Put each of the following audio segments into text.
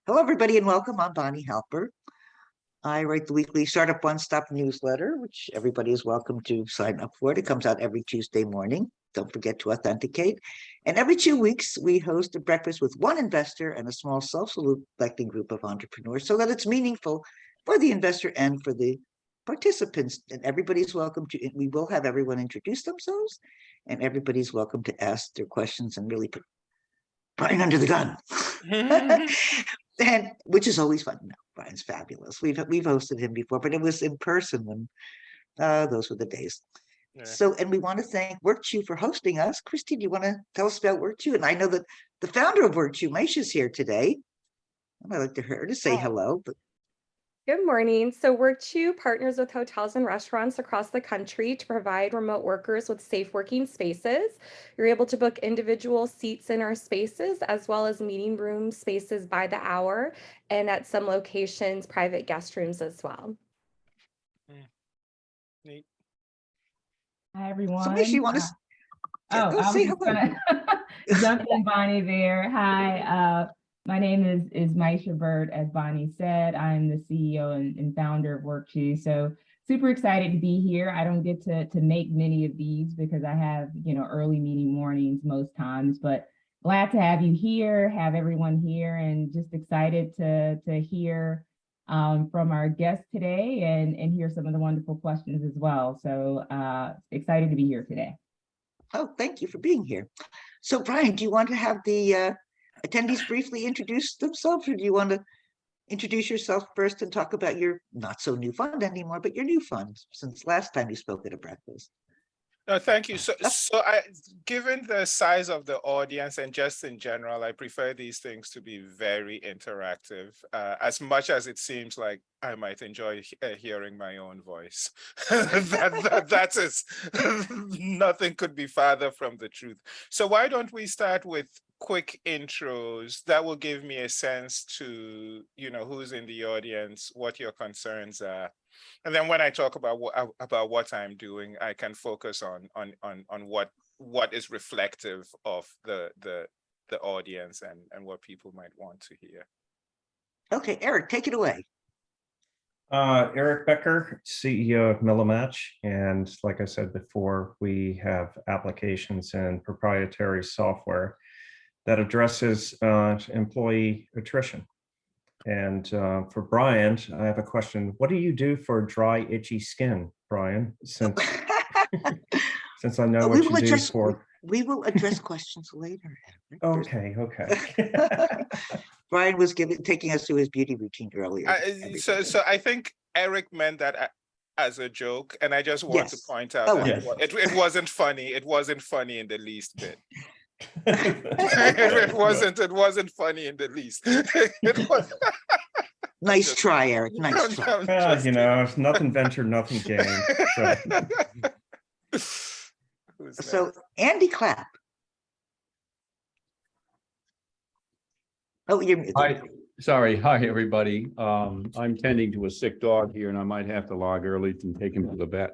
Hello, everybody, and welcome. I'm Bonnie Halper. I write the weekly Startup One Stop newsletter, which everybody is welcome to sign up for. It comes out every Tuesday morning. Don't forget to authenticate. And every 2 weeks, we host a breakfast with one investor and a small self-selecting group of entrepreneurs so that it's meaningful for the investor and for the participants. And everybody's welcome to, we will have everyone introduce themselves, and everybody's welcome to ask their questions and really put Brian under the gun. And which is always fun. No, Brian's fabulous. We've hosted him before, but it was in person, and those were the days. Yeah. So, and we want to thank WorkChew for hosting us. Christy, do you want to tell us about WorkChew? And I know that the founder of WorkChew, Maisha's here today. I'd like her to say hello. But good morning. So WorkChew partners with hotels and restaurants across the country to provide remote workers with safe working spaces. You're able to book individual seats in our spaces as well as meeting room spaces by the hour, and at some locations, private guest rooms as well. Neat. Hi, everyone. So Maisha, you want to I was just gonna jump in, Bonnie there. Hi. My name is Maisha Bird, as Bonnie said. I'm the CEO and founder of WorkChew. So super excited to be here. I don't get to make many of these because I have, early meeting mornings most times, but glad to have you here, have everyone here, and just excited to hear from our guests today and hear some of the wonderful questions as well. So excited to be here today. Oh, thank you for being here. So Brian, do you want to have the attendees briefly introduce themselves, or do you want to introduce yourself first and talk about your not so new fund anymore, but your new fund since last time you spoke at a breakfast? No, thank you. So given the size of the audience and just in general, I prefer these things to be very interactive, as much as it seems like I might enjoy hearing my own voice. That is, nothing could be farther from the truth. So why don't we start with quick intros that will give me a sense to, who's in the audience, what your concerns are. And then when I talk about what I'm doing, I can focus on what is reflective of the audience and what people might want to hear. Okay, Eric, take it away. Eric Becker, CEO of Millimatch. And like I said before, we have applications and proprietary software that addresses employee attrition. And for Brian, I have a question. What do you do for dry, itchy skin, Brian? Since I know what you do for. We will address questions later. Okay. Brian was taking us through his beauty routine earlier. So I think Eric meant that as a joke, and I just want to point out that it wasn't funny. It wasn't funny in the least bit. It wasn't funny in the least. It was. Nice try, Eric. Nice try. Nothing ventured, nothing gained. So Andy Clapp. Oh, you're muted. Hi, sorry. Hi, everybody. I'm tending to a sick dog here, and I might have to log early to take him to the vet.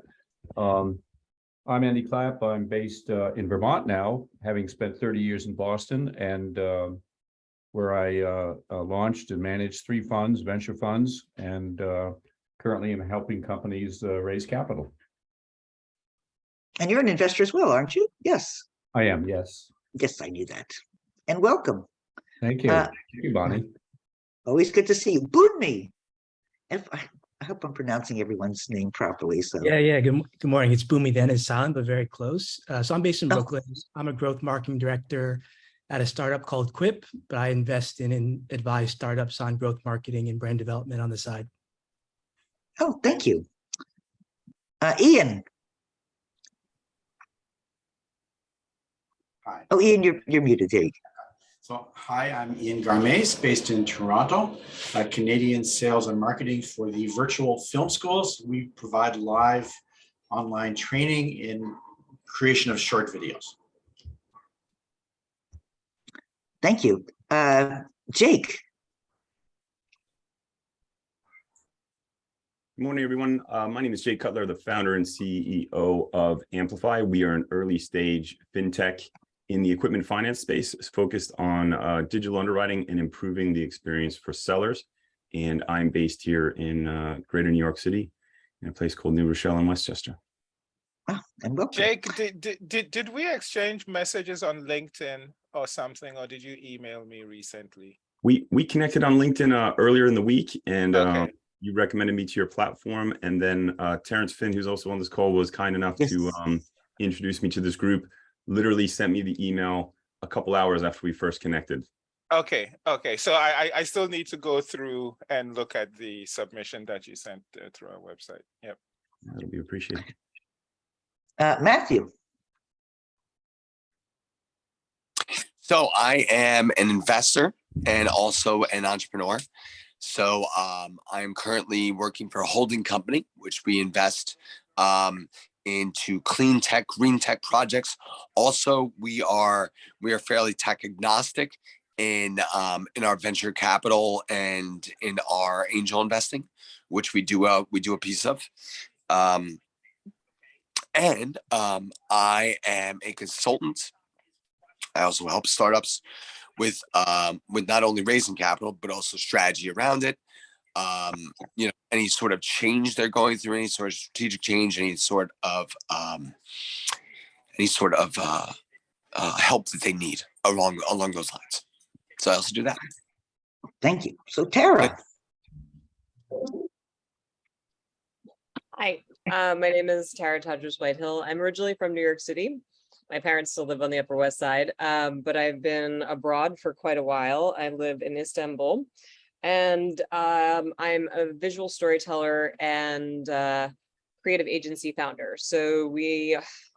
I'm Andy Clapp. I'm based in Vermont now, having spent 30 years in Boston, and where I launched and managed 3 funds, venture funds, and currently am helping companies raise capital. And you're an investor as well, aren't you? Yes. I am, yes. Yes, I knew that. And welcome. Thank you. Thank you, Bonnie. Always good to see you. Boonmi. I hope I'm pronouncing everyone's name properly. So yeah. Good morning. It's Boomi then is silent, but very close. So I'm based in Brooklyn. I'm a growth marketing director at a startup called Quip, but I invest in and advise startups on growth marketing and brand development on the side. Oh, thank you. Ian. Hi. Oh, Ian, you're muted. There you go. So, hi, I'm Ian Garmes, based in Toronto, Canadian sales and marketing for the virtual film schools. We provide live online training in creation of short videos. Thank you. Jake. Good morning, everyone. My name is Jake Cutler, the founder and CEO of Amplify. We are an early stage fintech in the equipment finance space, is focused on digital underwriting and improving the experience for sellers. And I'm based here in Greater New York City, in a place called New Rochelle in Westchester. And welcome. Jake, did we exchange messages on LinkedIn or something, or did you email me recently? We connected on LinkedIn earlier in the week, and Okay. you recommended me to your platform. And then Terrence Finn, who's also on this call, was kind enough to introduce me to this group. Literally sent me the email a couple hours after we first connected. Okay. So I still need to go through and look at the submission that you sent through our website. Yep. That'll be appreciated. Matthew. So I am an investor and also an entrepreneur. So I am currently working for a holding company, which we invest into clean tech, green tech projects. Also, we are fairly tech agnostic in our venture capital and in our angel investing, which we do a piece of. And I am a consultant. I also help startups with not only raising capital, but also strategy around it. Any sort of change they're going through, any sort of strategic change, any sort of help that they need along those lines. So I also do that. Thank you. So Tara. Hi, my name is Tara Tadros Whitehill. I'm originally from New York City. My parents still live on the Upper West Side, but I've been abroad for quite a while. I live in Istanbul, and I'm a visual storyteller and creative agency founder. So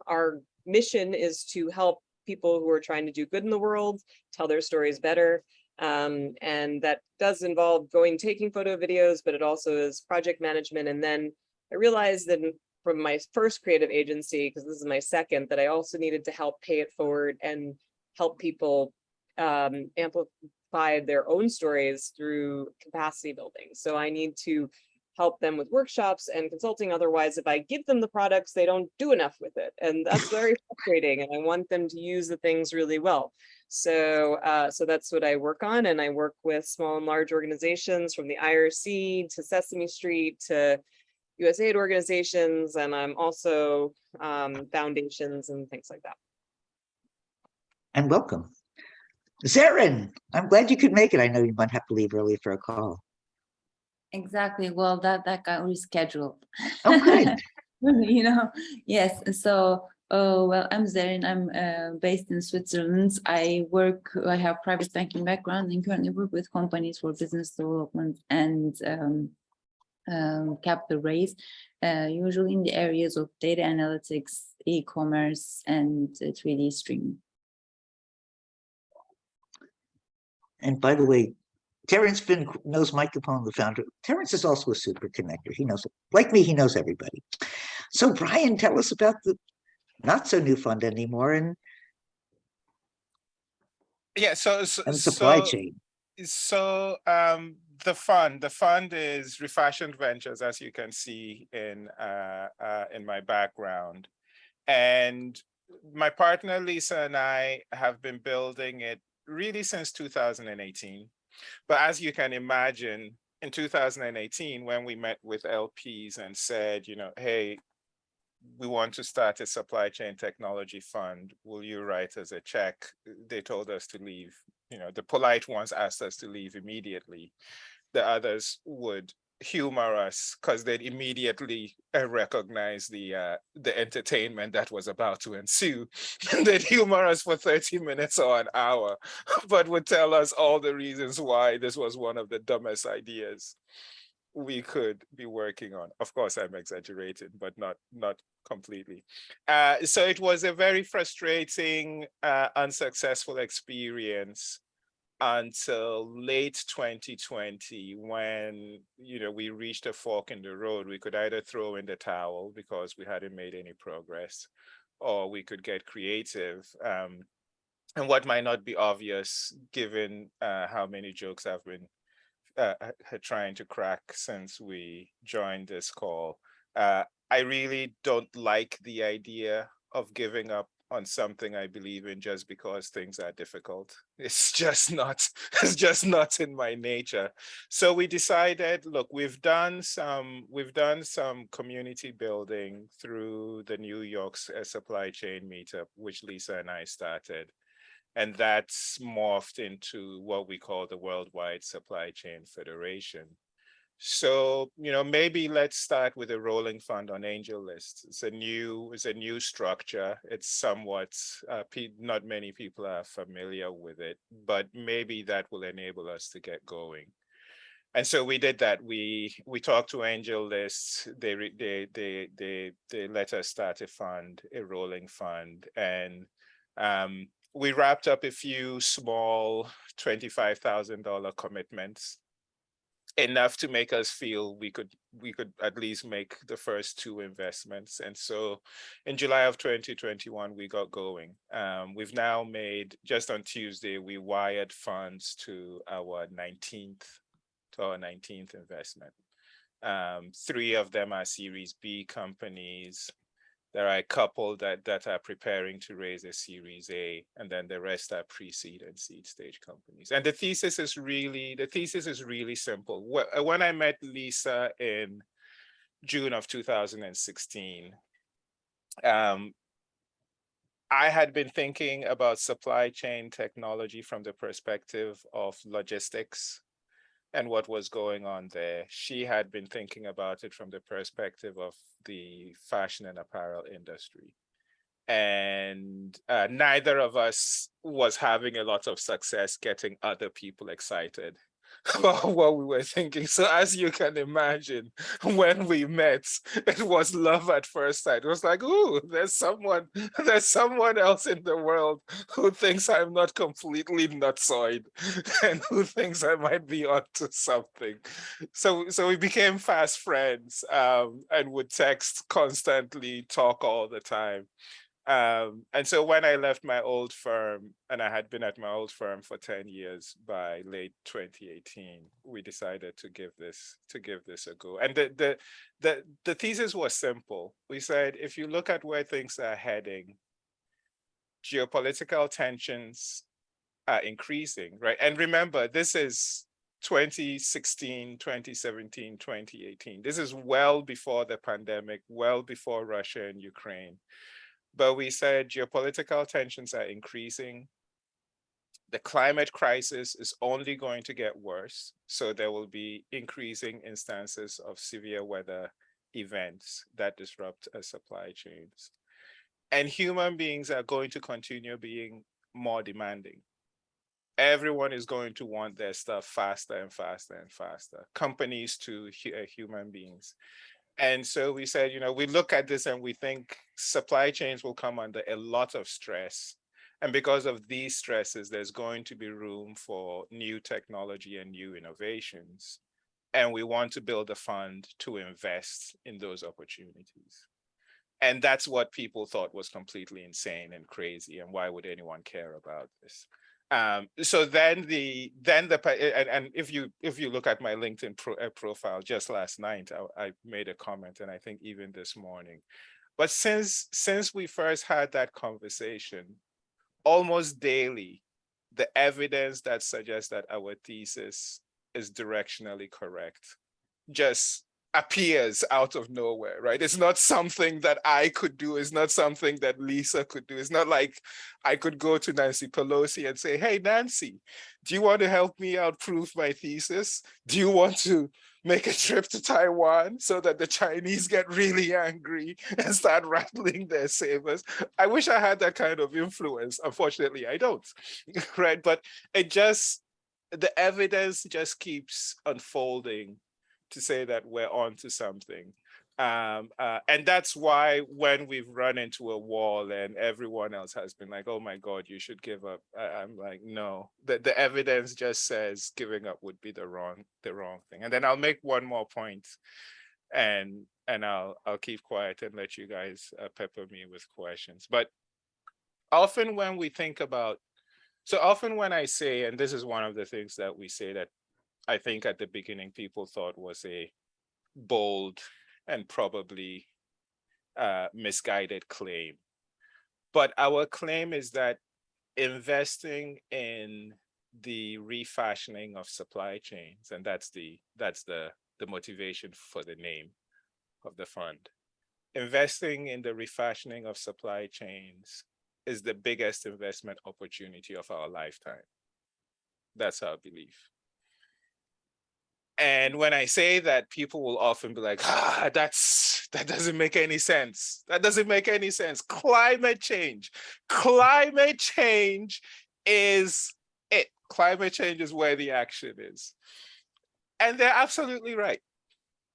our mission is to help people who are trying to do good in the world tell their stories better. And that does involve taking photo videos, but it also is project management. And then I realized that from my first creative agency, because this is my second, that I also needed to help pay it forward and help people amplify their own stories through capacity building. So I need to help them with workshops and consulting. Otherwise, if I give them the products, they don't do enough with it. And that's very frustrating. And I want them to use the things really well. So that's what I work on. And I work with small and large organizations, from the IRC to Sesame Street to USAID organizations, and I'm also foundations and things like that. And welcome. Zarin, I'm glad you could make it. I know you might have to leave early for a call. Exactly. Well, that got rescheduled. Oh, good. Yes. So, well, I'm Zarin. I'm based in Switzerland. I have private banking background and currently work with companies for business development and capital raise, usually in the areas of data analytics, e-commerce, and 3D streaming. And by the way, Terrence Finn knows Mike Capone, the founder. Terrence is also a super connector. He knows, like me, he knows everybody. So Brian, tell us about the not so new fund anymore and supply chain. So the fund is REFASHIOND Ventures, as you can see in my background, and my partner Lisa and I have been building it really since 2018. But as you can imagine, in 2018, when we met with LPs and said, hey, we want to start a supply chain technology fund, will you write us a check? They told us to leave. The polite ones asked us to leave immediately. The others would humor us because they'd immediately recognize the entertainment that was about to ensue. They'd humor us for 30 minutes or an hour, but would tell us all the reasons why this was one of the dumbest ideas we could be working on. Of course, I'm exaggerating, but not completely. So it was a very frustrating, unsuccessful experience until late 2020, when we reached a fork in the road. We could either throw in the towel because we hadn't made any progress, or we could get creative. And what might not be obvious, given how many jokes I've been trying to crack since we joined this call, I really don't like the idea of giving up on something I believe in just because things are difficult. It's just not, it's just not in my nature. So we decided, look, we've done some community building through the New York's supply chain meetup, which Lisa and I started. And that's morphed into what we call the Worldwide Supply Chain Federation. So, maybe let's start with a rolling fund on AngelList. It's a new structure. It's somewhat, not many people are familiar with it, but maybe that will enable us to get going. And so we did that. We talked to AngelList. They let us start a rolling fund, and we wrapped up a few small $25,000 commitments, enough to make us feel we could at least make the first 2 investments. And so in July of 2021, we got going. We've now made, just on Tuesday, we wired funds to our 19th investment. 3 of them are Series B companies. There are a couple that are preparing to raise a Series A, and then the rest are pre-seed and seed stage companies. And the thesis is really simple. When I met Lisa in June of 2016, I had been thinking about supply chain technology from the perspective of logistics and what was going on there. She had been thinking about it from the perspective of the fashion and apparel industry. And neither of us was having a lot of success getting other people excited about what we were thinking. So as you can imagine, when we met, it was love at first sight. It was like, ooh, there's someone else in the world who thinks I'm not completely nutsoid and who thinks I might be onto something. So we became fast friends, and would text constantly, talk all the time. And so when I left my old firm, and I had been at my old firm for 10 years, by late 2018, we decided to give this a go. And the thesis was simple. We said, if you look at where things are heading, geopolitical tensions are increasing, right? And remember, this is 2016, 2017, 2018. This is well before the pandemic, well before Russia and Ukraine. But we said geopolitical tensions are increasing. The climate crisis is only going to get worse. So there will be increasing instances of severe weather events that disrupt supply chains. And human beings are going to continue being more demanding. Everyone is going to want their stuff faster and faster and faster. Companies to human beings. And so we said, we look at this and we think supply chains will come under a lot of stress. And because of these stresses, there's going to be room for new technology and new innovations. And we want to build a fund to invest in those opportunities. And that's what people thought was completely insane and crazy. And why would anyone care about this? So then if you look at my LinkedIn profile just last night, I made a comment, and I think even this morning. But since we first had that conversation, almost daily, the evidence that suggests that our thesis is directionally correct just appears out of nowhere, right? It's not something that I could do. It's not something that Lisa could do. It's not like I could go to Nancy Pelosi and say, hey, Nancy, do you want to help me out prove my thesis? Do you want to make a trip to Taiwan so that the Chinese get really angry and start rattling their sabers? I wish I had that kind of influence. Unfortunately, I don't, right? But the evidence just keeps unfolding to say that we're onto something. And that's why when we've run into a wall and everyone else has been like, oh my God, you should give up. I'm like, no, the evidence just says giving up would be the wrong thing. And then I'll make one more point, and I'll keep quiet and let you guys pepper me with questions. But often when we think about, so often when I say, and this is one of the things that we say that I think at the beginning people thought was a bold and probably misguided claim. But our claim is that investing in the refashioning of supply chains, and that's the motivation for the name of the fund. Investing in the refashioning of supply chains is the biggest investment opportunity of our lifetime. That's our belief. And when I say that, people will often be like, that doesn't make any sense. That doesn't make any sense. Climate change is it. Climate change is where the action is. And they're absolutely right.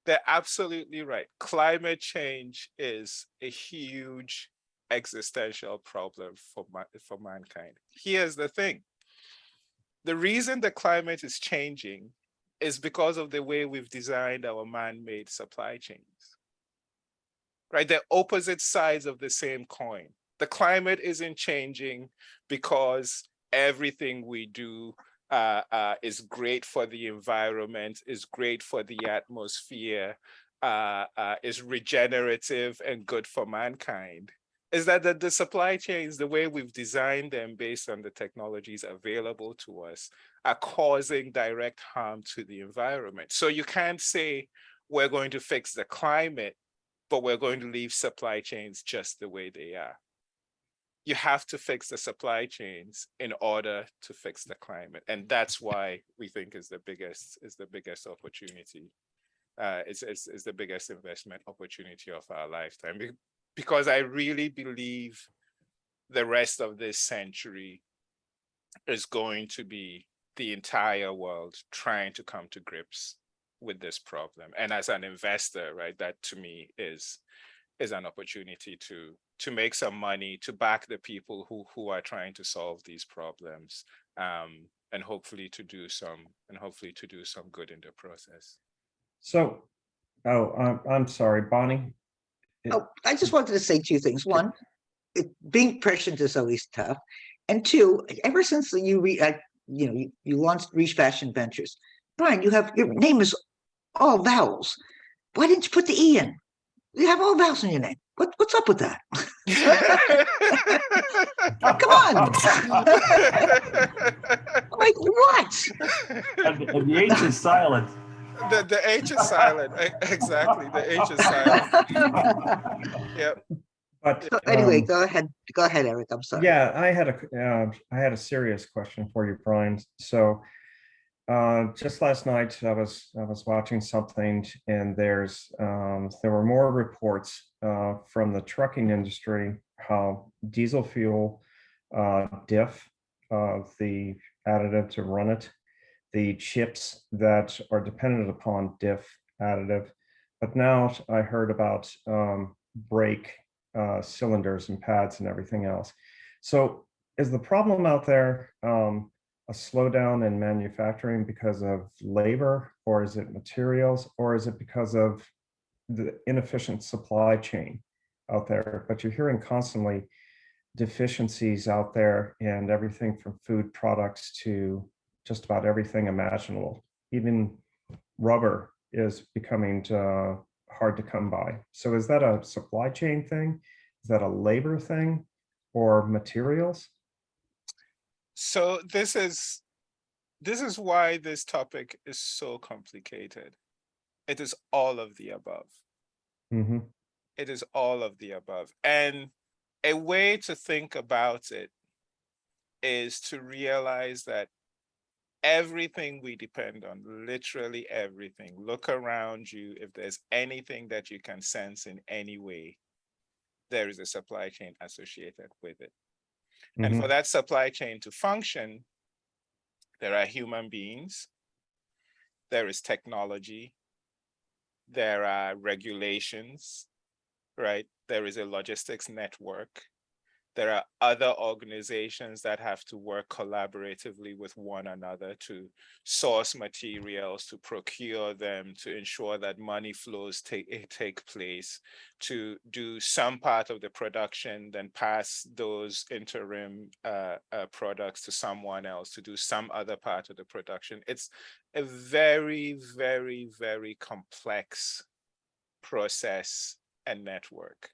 They're absolutely right. Climate change is a huge existential problem for mankind. Here's the thing. The reason the climate is changing is because of the way we've designed our man-made supply chains, right? They're opposite sides of the same coin. The climate isn't changing because everything we do is great for the environment, is great for the atmosphere, is regenerative and good for mankind. Is that the supply chains, the way we've designed them based on the technologies available to us, are causing direct harm to the environment. So you can't say we're going to fix the climate, but we're going to leave supply chains just the way they are. You have to fix the supply chains in order to fix the climate. And that's why we think is the biggest opportunity. It's the biggest investment opportunity of our lifetime. Because I really believe the rest of this century is going to be the entire world trying to come to grips with this problem. And as an investor, right, that to me is an opportunity to make some money, to back the people who are trying to solve these problems, and hopefully to do some good in the process. So, I'm sorry, Bonnie. I just wanted to say two things. One, being prescient is always tough, and two, ever since you launched REFASHIOND Ventures, Brian, your name is all vowels. Why didn't you put the E in? You have all vowels in your name. What's up with that? Come on. Like what? And the H is silent. The H is silent. Exactly. The H is silent. Yep. But so anyway, go ahead, Eric. I'm sorry. Yeah, I had a serious question for you, Brian. So just last night I was watching something, and there were more reports from the trucking industry how diesel fuel, diff, the additive to run it, the chips that are dependent upon diff additive, but now I heard about brake cylinders and pads and everything else. So is the problem out there a slowdown in manufacturing because of labor, or is it materials, or is it because of the inefficient supply chain out there? But you're hearing constantly deficiencies out there in everything from food products to just about everything imaginable. Even rubber is becoming hard to come by. So is that a supply chain thing? Is that a labor thing, or materials? So this is why this topic is so complicated. It is all of the above. Mm-hmm. It is all of the above. And a way to think about it is to realize that everything we depend on, literally everything, look around you. If there's anything that you can sense in any way, there is a supply chain associated with it. Mm-hmm. And for that supply chain to function, there are human beings, there is technology, there are regulations, right? There is a logistics network. There are other organizations that have to work collaboratively with one another to source materials, to procure them, to ensure that money flows take place, to do some part of the production, then pass those interim products to someone else to do some other part of the production. It's a very, very, very complex process and network.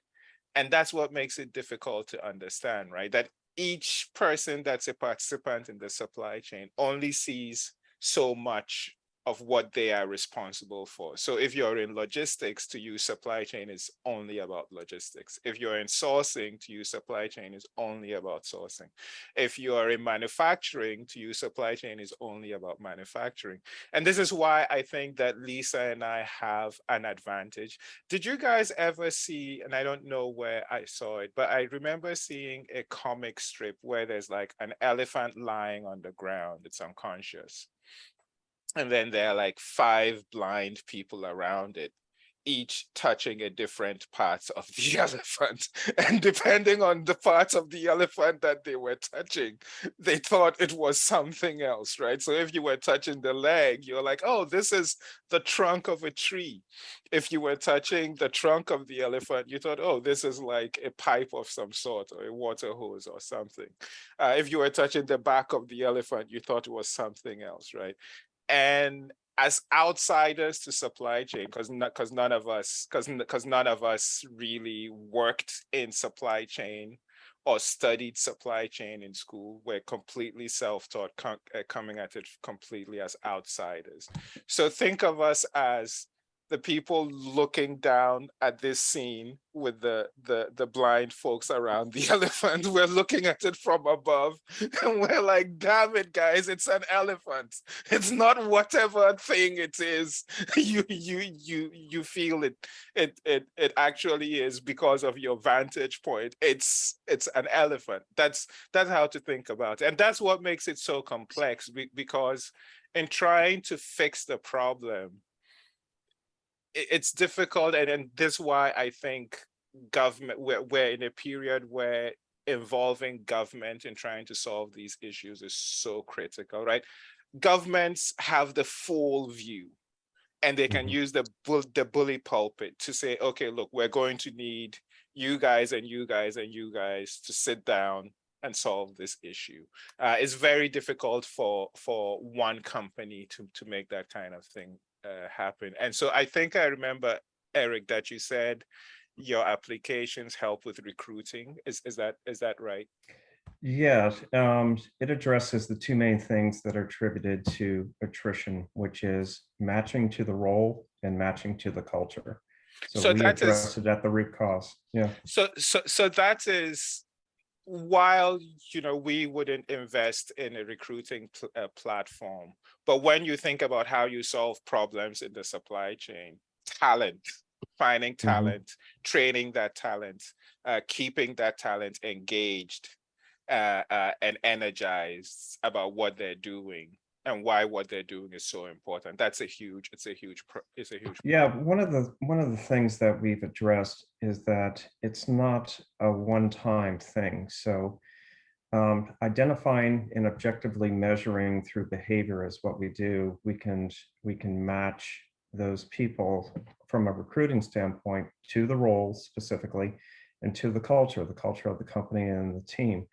And that's what makes it difficult to understand, right? That each person that's a participant in the supply chain only sees so much of what they are responsible for. So if you're in logistics, to use supply chain is only about logistics. If you're in sourcing, to use supply chain is only about sourcing. If you are in manufacturing, to use supply chain is only about manufacturing. And this is why I think that Lisa and I have an advantage. Did you guys ever see, and I don't know where I saw it, but I remember seeing a comic strip where there's like an elephant lying on the ground, it's unconscious. And then there are like 5 blind people around it, each touching a different parts of the elephant. And depending on the parts of the elephant that they were touching, they thought it was something else, right? So if you were touching the leg, you're like, oh, this is the trunk of a tree. If you were touching the trunk of the elephant, you thought, oh, this is like a pipe of some sort or a water hose or something. If you were touching the back of the elephant, you thought it was something else, right? And as outsiders to supply chain, because none of us really worked in supply chain or studied supply chain in school. We're completely self-taught, coming at it completely as outsiders. So think of us as the people looking down at this scene with the blind folks around the elephant. We're looking at it from above and we're like, damn it, guys, it's an elephant. It's not whatever thing it is. You feel it actually is because of your vantage point. It's an elephant. That's how to think about it. And that's what makes it so complex, because in trying to fix the problem, it's difficult, and this is why I think government, we're in a period where involving government in trying to solve these issues is so critical, right? Governments have the full view, and they can use the bully pulpit to say, okay, look, we're going to need you guys and you guys and you guys to sit down and solve this issue. It's very difficult for one company to make that kind of thing happen. And so I think I remember, Eric, that you said your applications help with recruiting. Is that right? Yeah, it addresses the 2 main things that are attributed to attrition, which is matching to the role and matching to the culture. So we address it at the root cause. Yeah. So that is, while we wouldn't invest in a recruiting platform, but when you think about how you solve problems in the supply chain, talent, finding talent, training that talent, keeping that talent engaged and energized about what they're doing and why what they're doing is so important. It's a huge. Yeah, one of the things that we've addressed is that it's not a one-time thing. So identifying and objectively measuring through behavior is what we do. We can match those people from a recruiting standpoint to the roles specifically and to the culture of the company and the team.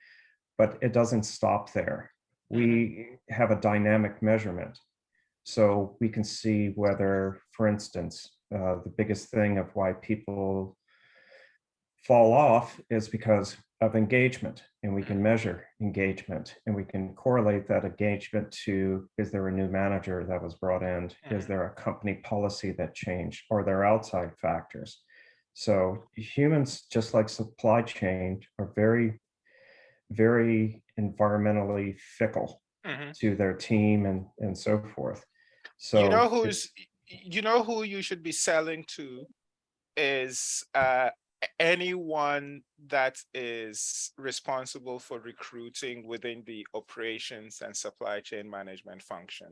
But it doesn't stop there. We have a dynamic measurement. So we can see whether, for instance, the biggest thing of why people fall off is because of engagement, and we can measure engagement, and we can correlate that engagement to, is there a new manager that was brought in? Is there a company policy that changed? Are there outside factors? So humans, just like supply chain, are very, very environmentally fickle to their team and so forth. So you know who you should be selling to is anyone that is responsible for recruiting within the operations and supply chain management function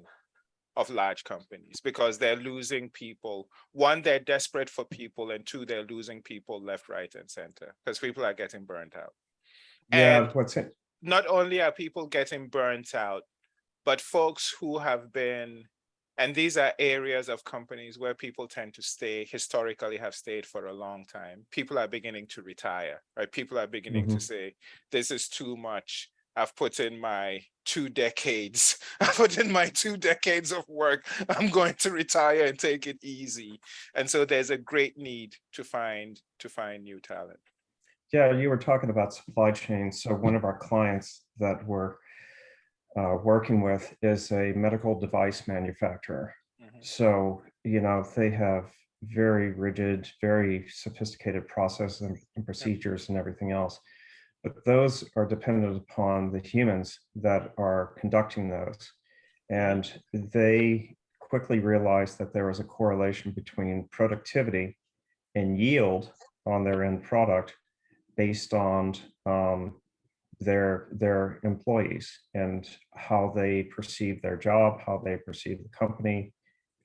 of large companies, because they're losing people. 1, they're desperate for people, and 2, they're losing people left, right, and center because people are getting burnt out. Yeah, and not only are people getting burnt out, but folks who have been, and these are areas of companies where people tend to stay, historically have stayed for a long time. People are beginning to retire, right? People are beginning to say, this is too much. I've put in my 2 decades. I've put in my 2 decades of work. I'm going to retire and take it easy. And so there's a great need to find new talent. Yeah, you were talking about supply chain. So one of our clients that we're working with is a medical device manufacturer. So, they have very rigid, very sophisticated processes and procedures and everything else. But those are dependent upon the humans that are conducting those. And they quickly realized that there was a correlation between productivity and yield on their end product based on their employees and how they perceive their job, how they perceive the company,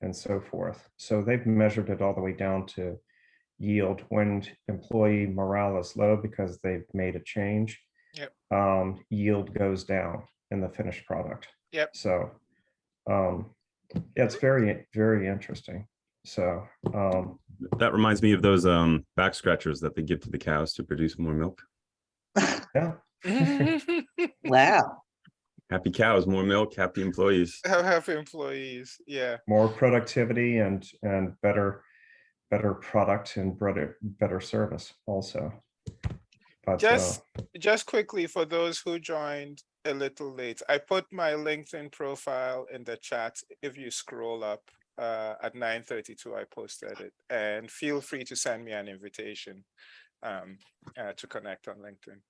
and so forth. So they've measured it all the way down to yield. When employee morale is low because they've made a change, yield goes down in the finished product. So yeah, it's very, very interesting. So that reminds me of those back scratchers that they give to the cows to produce more milk. Yeah. Wow. Happy cows, more milk, happy employees. Happy employees, yeah. More productivity and better product and better service also. But just quickly, for those who joined a little late, I put my LinkedIn profile in the chat. If you scroll up at 9:32, I posted it, and feel free to send me an invitation to connect on LinkedIn.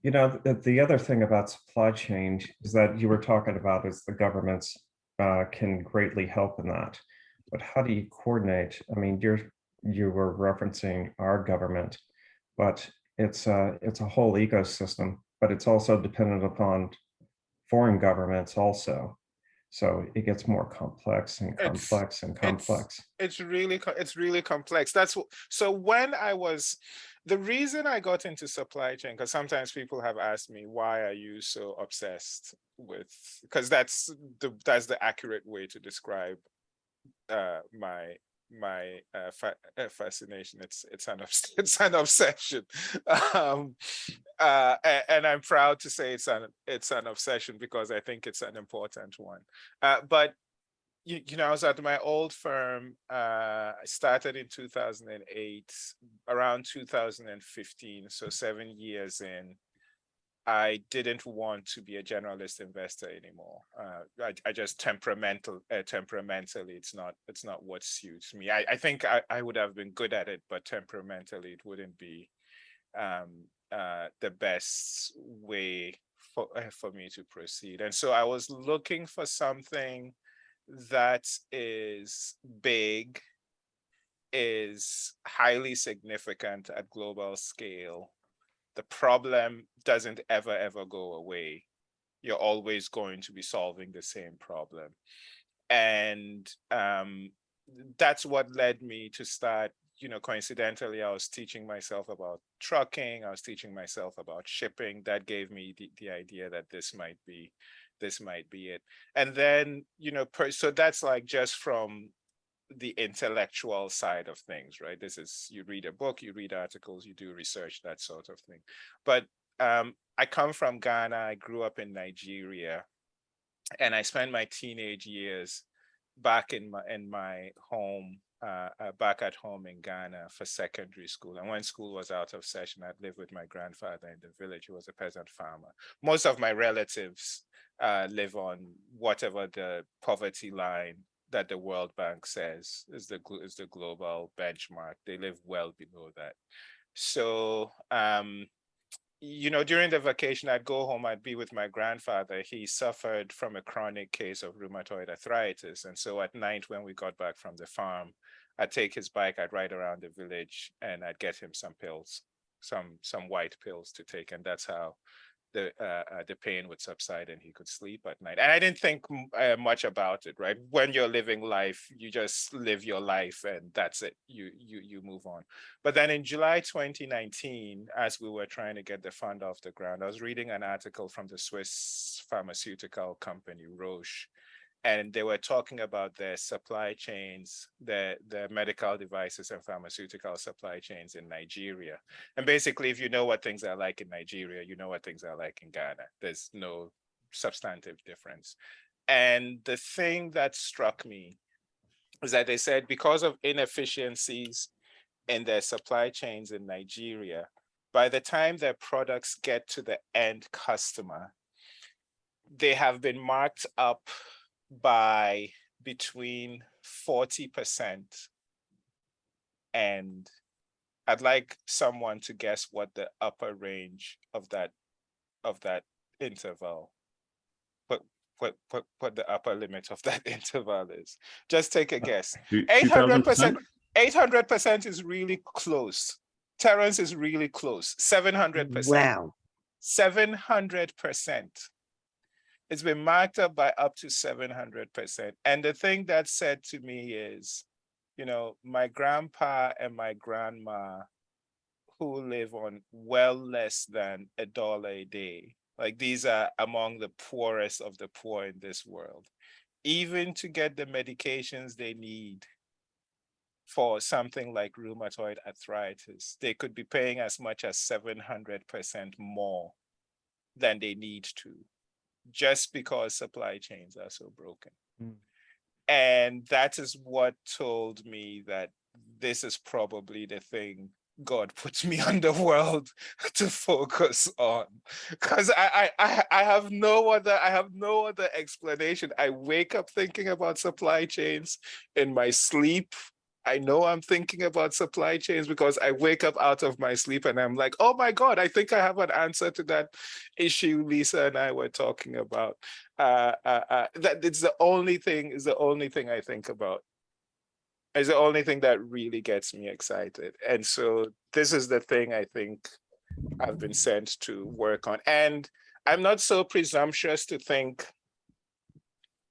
The other thing about supply chain is that you were talking about is the governments can greatly help in that. But how do you coordinate? I mean, you were referencing our government, but it's a whole ecosystem, but it's also dependent upon foreign governments also. So it gets more complex and complex and complex. It's really complex. So when the reason I got into supply chain, because sometimes people have asked me, why are you so obsessed with, because that's the accurate way to describe my fascination. It's an obsession, and I'm proud to say it's an obsession because I think it's an important one. But I was at my old firm. I started in 2008. Around 2015, so 7 years in, I didn't want to be a generalist investor anymore. I just temperamentally, it's not what suits me. I think I would have been good at it, but temperamentally, it wouldn't be the best way for me to proceed. And so I was looking for something that is big, is highly significant at global scale. The problem doesn't ever go away. You're always going to be solving the same problem. And that's what led me to start, coincidentally, I was teaching myself about trucking. I was teaching myself about shipping. That gave me the idea that this might be it. And then, so that's like just from the intellectual side of things, right? This is, you read a book, you read articles, you do research, that sort of thing. But I come from Ghana. I grew up in Nigeria, and I spent my teenage years back in my home, back at home in Ghana for secondary school. And when school was out of session, I'd live with my grandfather in the village, who was a peasant farmer. Most of my relatives live on whatever the poverty line that the World Bank says is the global benchmark. They live well below that. So, during the vacation, I'd go home, I'd be with my grandfather. He suffered from a chronic case of rheumatoid arthritis. And so at night, when we got back from the farm, I'd take his bike, I'd ride around the village, and I'd get him some pills, some white pills to take. And that's how the pain would subside and he could sleep at night. And I didn't think much about it, right? When you're living life, you just live your life and that's it. You move on. But then in July 2019, as we were trying to get the fund off the ground, I was reading an article from the Swiss pharmaceutical company Roche, and they were talking about their supply chains, the medical devices and pharmaceutical supply chains in Nigeria. And basically, if you know what things are like in Nigeria, you know what things are like in Ghana. There's no substantive difference. And the thing that struck me is that they said because of inefficiencies in their supply chains in Nigeria, by the time their products get to the end customer, they have been marked up by between 40%. And I'd like someone to guess what the upper range of that interval, what the upper limit of that interval is. Just take a guess. 800%. 800% is really close. Terrence is really close. 700%. Wow. 700%. It's been marked up by up to 700%. And the thing that said to me is, you know, my grandpa and my grandma who live on well less than $1 a day, like these are among the poorest of the poor in this world, even to get the medications they need for something like rheumatoid arthritis, they could be paying as much as 700% more than they need to, just because supply chains are so broken. And that is what told me that this is probably the thing God puts me on the world to focus on, because I have no other explanation. I wake up thinking about supply chains in my sleep. I know I'm thinking about supply chains because I wake up out of my sleep and I'm like, oh my God, I think I have an answer to that issue Lisa and I were talking about. That it's the only thing I think about. It's the only thing that really gets me excited. And so this is the thing I think I've been sent to work on. And I'm not so presumptuous to think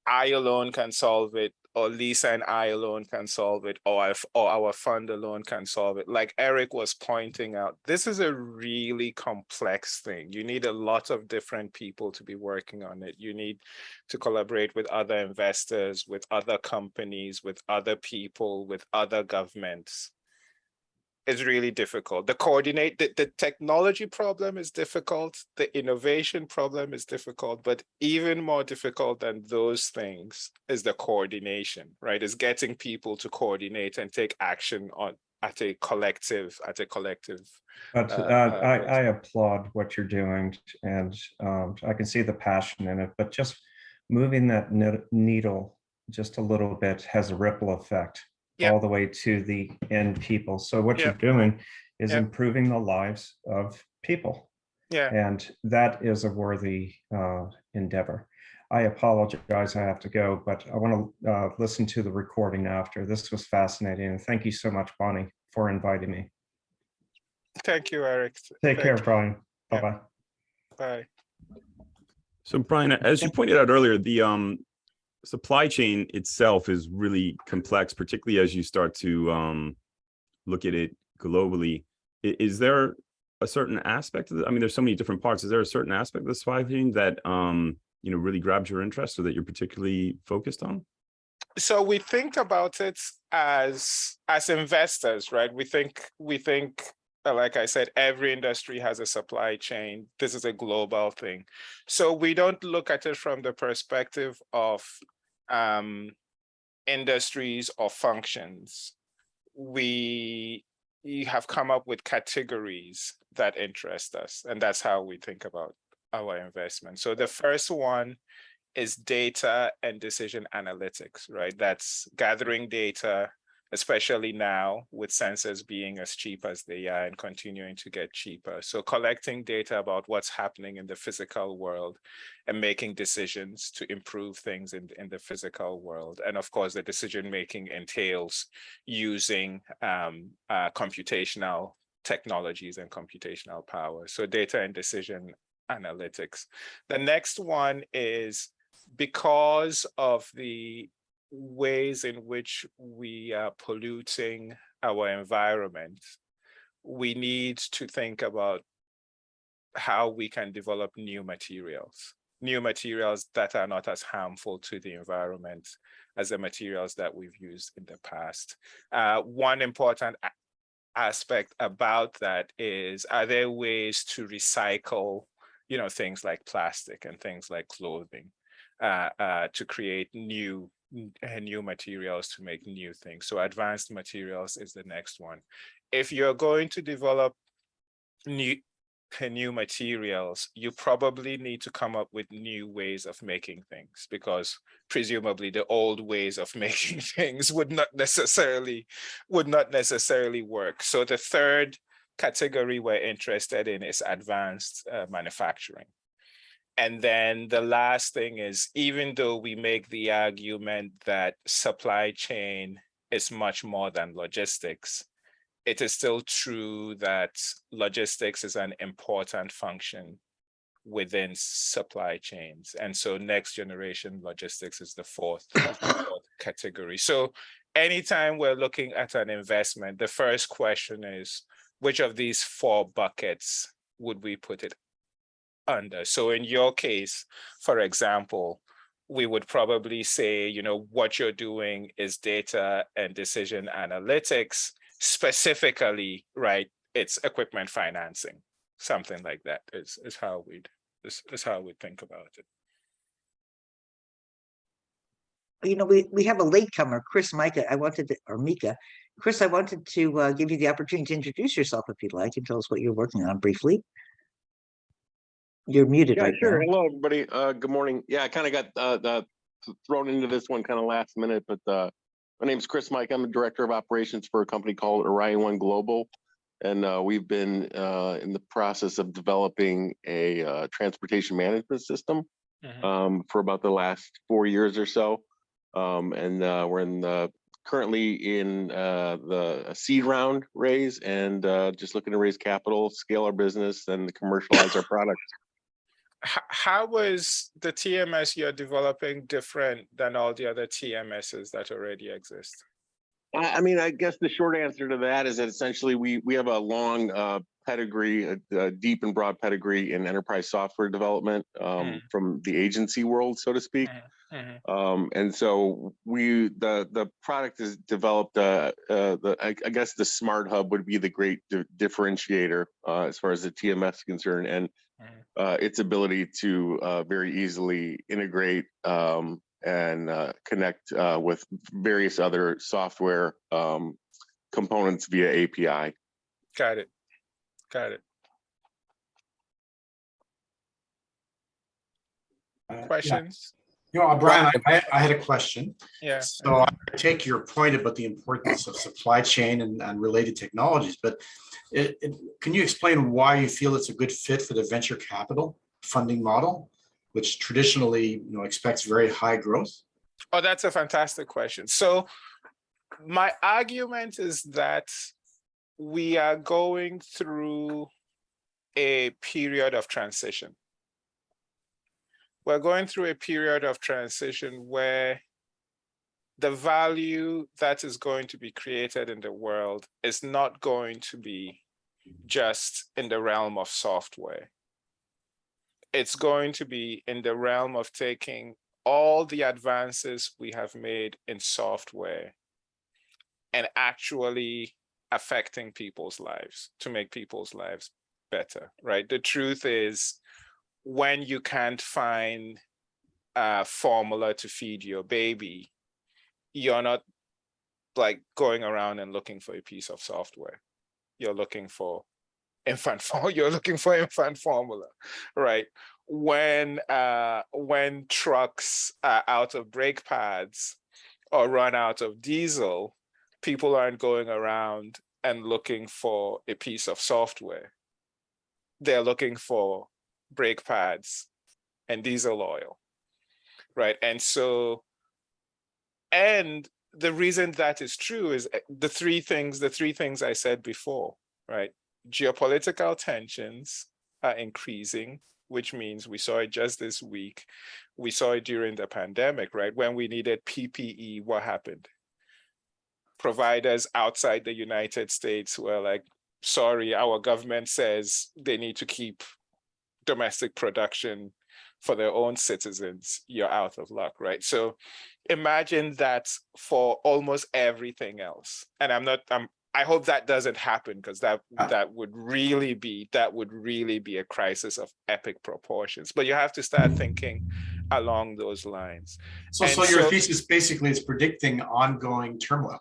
I alone can solve it, or Lisa and I alone can solve it, or our fund alone can solve it. Like Eric was pointing out, this is a really complex thing. You need a lot of different people to be working on it. You need to collaborate with other investors, with other companies, with other people, with other governments. It's really difficult. The technology problem is difficult. The innovation problem is difficult, but even more difficult than those things is the coordination, right? Is getting people to coordinate and take action at a collective. But I applaud what you're doing, and I can see the passion in it, but just moving that needle just a little bit has a ripple effect. Yep. All the way to the end people. So what you're doing is improving the lives of people. Yeah. And that is a worthy endeavor. I apologize, I have to go, but I want to listen to the recording after. This was fascinating. And thank you so much, Bonnie, for inviting me. Thank you, Eric. Take care, Brian. Bye-bye. Bye. So Brian, as you pointed out earlier, the supply chain itself is really complex, particularly as you start to look at it globally. Is there a certain aspect of it? I mean, there's so many different parts. Is there a certain aspect of the supply chain that really grabs your interest or that you're particularly focused on? So we think about it as investors, right? We think, like I said, every industry has a supply chain. This is a global thing. So we don't look at it from the perspective of industries or functions. We have come up with categories that interest us, and that's how we think about our investment. So the first one is data and decision analytics, right? That's gathering data, especially now with sensors being as cheap as they are and continuing to get cheaper. So collecting data about what's happening in the physical world and making decisions to improve things in the physical world. And of course, the decision-making entails using computational technologies and computational power. So data and decision analytics. The next one is, because of the ways in which we are polluting our environment, we need to think about how we can develop new materials that are not as harmful to the environment as the materials that we've used in the past. One important aspect about that is, are there ways to recycle, things like plastic and things like clothing to create new new materials to make new things. So advanced materials is the next one. If you're going to develop new materials, you probably need to come up with new ways of making things, because presumably the old ways of making things would not necessarily work. So the third category we're interested in is advanced manufacturing. And then the last thing is, even though we make the argument that supply chain is much more than logistics, it is still true that logistics is an important function within supply chains. And so next generation logistics is the fourth category. So anytime we're looking at an investment, the first question is, which of these four buckets would we put it under? So in your case, for example, we would probably say, what you're doing is data and decision analytics. Specifically, right, it's equipment financing, something like that is how we'd think about it. We have a latecomer, Chris Mika. Mika. Chris, I wanted to give you the opportunity to introduce yourself if you'd like, and tell us what you're working on briefly. You're muted right sure. now. Hello, everybody. Good morning. Yeah, I kind of got thrown into this one kind of last minute, but my name is Chris Mike. I'm the director of operations for a company called Orion One Global, and we've been in the process of developing a transportation management system for about the last 4 years or so, and we're currently in the seed round raise, and just looking to raise capital, scale our business, and commercialize our products. How was the TMS you're developing different than all the other TMSs that already exist? I mean, I guess the short answer to that is that essentially we have a long pedigree, a deep and broad pedigree in enterprise software development from the agency world, so to speak. And so the product is developed. I guess the Smart Hub would be the great differentiator as far as the TMS is concerned, and its ability to very easily integrate and connect with various other software components via API. Got it. Questions? Brian, I had a question. Yeah. So I take your point about the importance of supply chain and related technologies, but can you explain why you feel it's a good fit for the venture capital funding model, which traditionally expects very high growth? Oh, that's a fantastic question. So my argument is that we are going through a period of transition. We're going through a period of transition where the value that is going to be created in the world is not going to be just in the realm of software. It's going to be in the realm of taking all the advances we have made in software and actually affecting people's lives to make people's lives better, right? The truth is, when you can't find a formula to feed your baby, you're not like going around and looking for a piece of software. You're looking for infant formula, right? When trucks are out of brake pads or run out of diesel, people aren't going around and looking for a piece of software. They're looking for brake pads and diesel oil, right? And so, and the reason that is true is the three things I said before, right? Geopolitical tensions are increasing, which means we saw it just this week. We saw it during the pandemic, right? When we needed PPE, what happened? Providers outside the United States were like, sorry, our government says they need to keep domestic production for their own citizens. You're out of luck, right? So imagine that for almost everything else. And I hope that doesn't happen, because that would really be a crisis of epic proportions. But you have to start thinking along those lines. So, And so your thesis basically is predicting ongoing turmoil.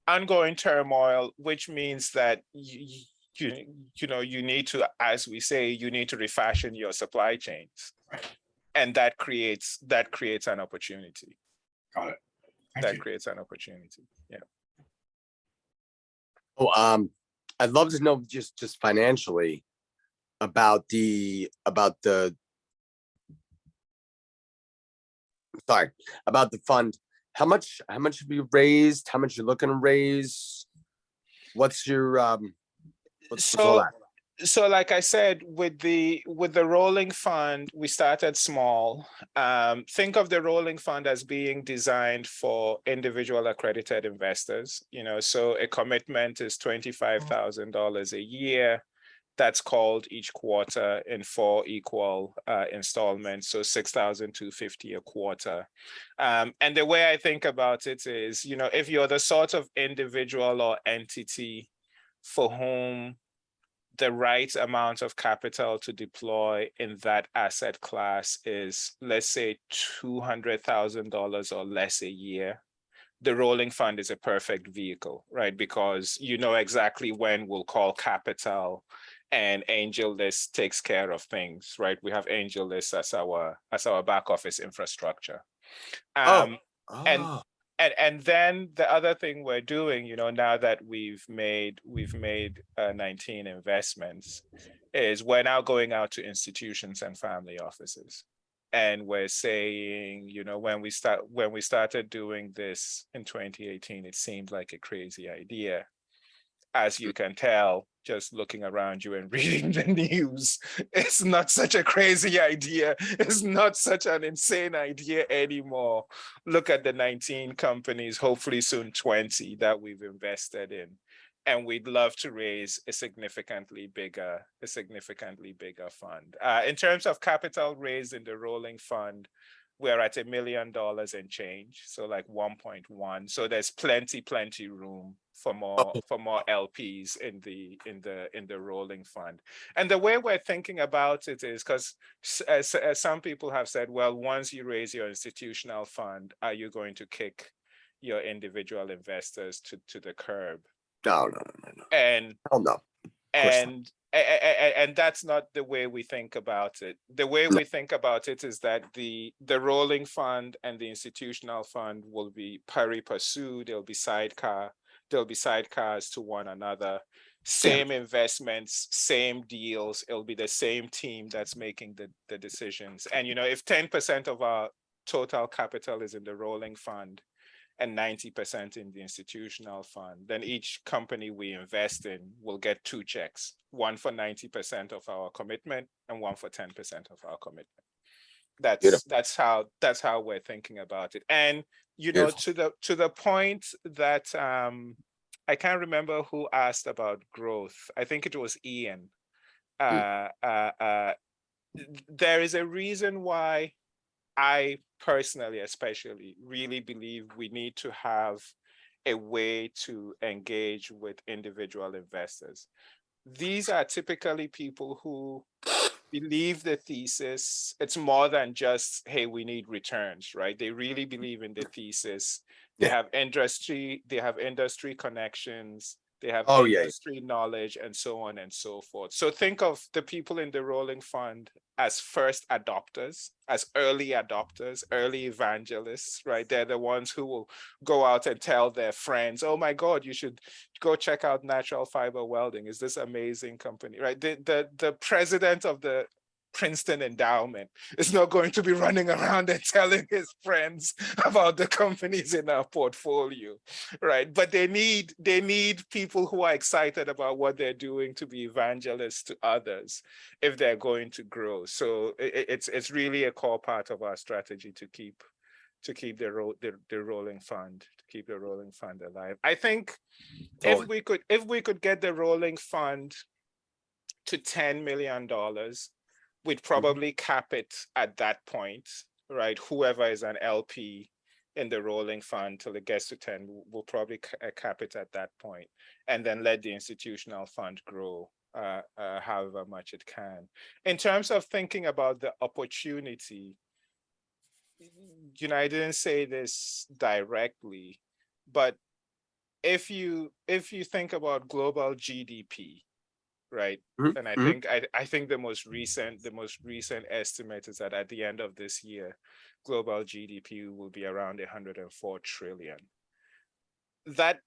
Ongoing turmoil, which means that you need to, as we say, you need to refashion your supply chains, right? And that creates an opportunity. Got it. That creates an opportunity. Yeah. Oh, I'd love to know just financially about the fund. How much have you raised? How much you're looking to raise? What's your what's all that? So like I said, with the rolling fund, we started small. Think of the rolling fund as being designed for individual accredited investors. So a commitment is $25,000 a year. That's called each quarter in 4 equal installments, so $6,250 a quarter. And the way I think about it is, if you're the sort of individual or entity for whom the right amount of capital to deploy in that asset class is, let's say, $200,000 or less a year, the rolling fund is a perfect vehicle, right? Because you know exactly when we'll call capital, and AngelList takes care of things, right? We have AngelList as our back office infrastructure. And then the other thing we're doing, now that we've made 19 investments, is we're now going out to institutions and family offices. And we're saying, when we started doing this in 2018, it seemed like a crazy idea. As you can tell, just looking around you and reading the news, it's not such a crazy idea. It's not such an insane idea anymore. Look at the 19 companies, hopefully soon 20, that we've invested in. And we'd love to raise a significantly bigger fund. In terms of capital raised in the rolling fund, we're at $1 million and change, so like 1.1. So there's plenty room for more LPs in the rolling fund. And the way we're thinking about it is, because as some people have said, well, once you raise your institutional fund, are you going to kick your individual investors to the curb? No. And no. And that's not the way we think about it. The way we think about it is that the rolling fund and the institutional fund will be pari passu. There'll be sidecars to one another. Same investments, same deals. It'll be the same team that's making the decisions. And if 10% of our total capital is in the rolling fund and 90% in the institutional fund, then each company we invest in will get 2 checks, one for 90% of our commitment and one for 10% of our commitment. That's how we're thinking about it. And to the point that I can't remember who asked about growth. I think it was Ian. There is a reason why I personally, especially, really believe we need to have a way to engage with individual investors. These are typically people who believe the thesis. It's more than just, hey, we need returns, right? They really believe in the thesis. They have industry connections. They have industry knowledge, and so on and so forth. So think of the people in the rolling fund as first adopters, as early adopters, early evangelists, right? They're the ones who will go out and tell their friends, oh my God, you should go check out Natural Fiber Welding. Is this amazing company, right? The president of the Princeton endowment is not going to be running around and telling his friends about the companies in our portfolio, right? But they need people who are excited about what they're doing to be evangelists to others if they're going to grow. So it's really a core part of our strategy to keep the rolling fund, alive. I think if we could get the rolling fund to $10 million, we'd probably cap it at that point, right? Whoever is an LP in the rolling fund till it gets to 10, we'll probably cap it at that point, and then let the institutional fund grow however much it can. In terms of thinking about the opportunity, I didn't say this directly, but if you think about global GDP, right? And I think the most recent estimate is that at the end of this year, global GDP will be around 104 trillion. That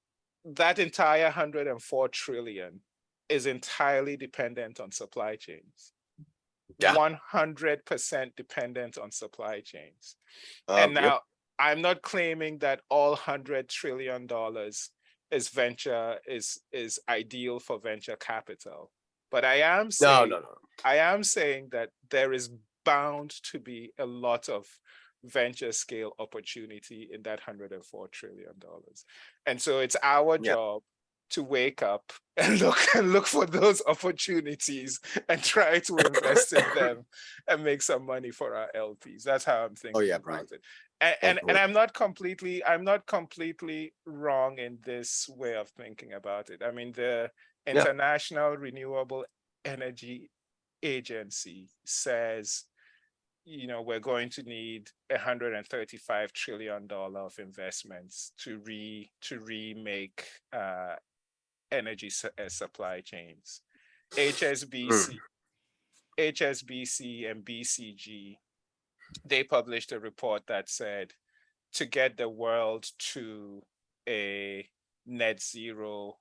entire 104 trillion is entirely dependent on supply chains. 100% dependent on supply chains. And now I'm not claiming that all $100 trillion is ideal for venture capital. But I am saying, I am saying that there is bound to be a lot of venture scale opportunity in that $104 trillion. And so it's our job to wake up and look for those opportunities and try to invest in them and make some money for our LPs. That's how I'm thinking about it. And I'm not completely wrong in this way of thinking about it. I mean, the International Renewable Energy Agency says, we're going to need $135 trillion of investments to remake energy supply chains. HSBC and BCG, they published a report that said to get the world to a net zero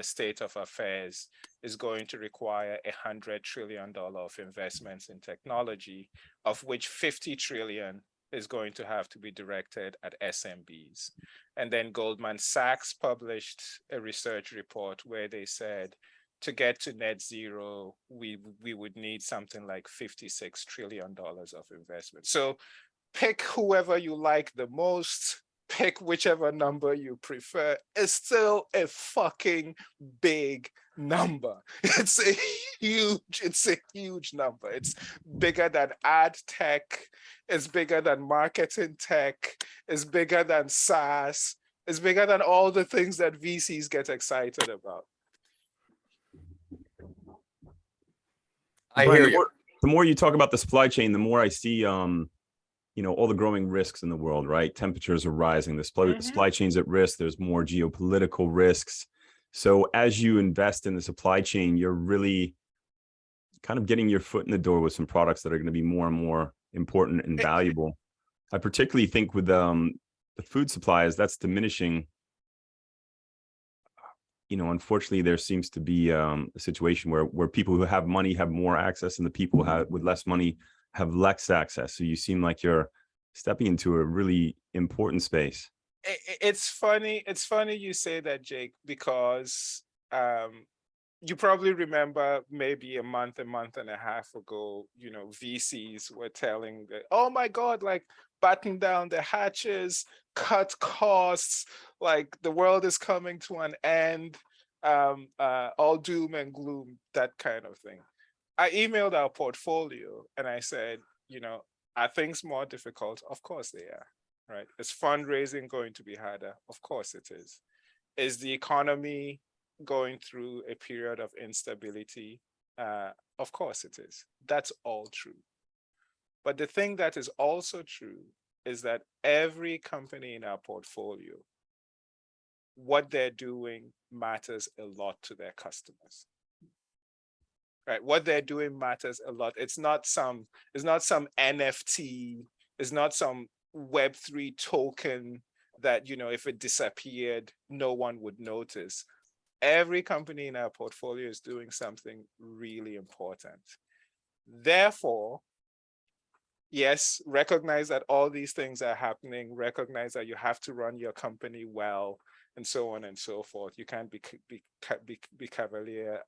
state of affairs is going to require $100 trillion of investments in technology, of which 50 trillion is going to have to be directed at SMBs. And then Goldman Sachs published a research report where they said to get to net zero, we would need something like $56 trillion of investment. So pick whoever you like the most, pick whichever number you prefer. It's still a fucking big number. It's a huge number. It's bigger than ad tech, it's bigger than marketing tech, it's bigger than SaaS, it's bigger than all the things that VCs get excited about. I hear you. The more you talk about the supply chain, the more I see all the growing risks in the world, right? Temperatures are rising, the supply chain's at risk, there's more geopolitical risks. So as you invest in the supply chain, you're really kind of getting your foot in the door with some products that are going to be more and more important and valuable. I particularly think with the food supplies, that's diminishing. Unfortunately, there seems to be a situation where people who have money have more access and the people with less money have less access. So you seem like you're stepping into a really important space. It's funny you say that, Jake, because you probably remember maybe a month and a half ago, VCs were telling that, oh my God, like batten down the hatches, cut costs, like the world is coming to an end, all doom and gloom, that kind of thing. I emailed our portfolio and I said, are things more difficult? Of course they are, right? Is fundraising going to be harder? Of course it is. Is the economy going through a period of instability? Of course it is. That's all true. But the thing that is also true is that every company in our portfolio, what they're doing matters a lot to their customers. Right, what they're doing matters a lot. It's not some NFT, it's not some Web3 token that, if it disappeared, no one would notice. Every company in our portfolio is doing something really important. Therefore, yes, recognize that all these things are happening, recognize that you have to run your company well, and so on and so forth. You can't be cavalier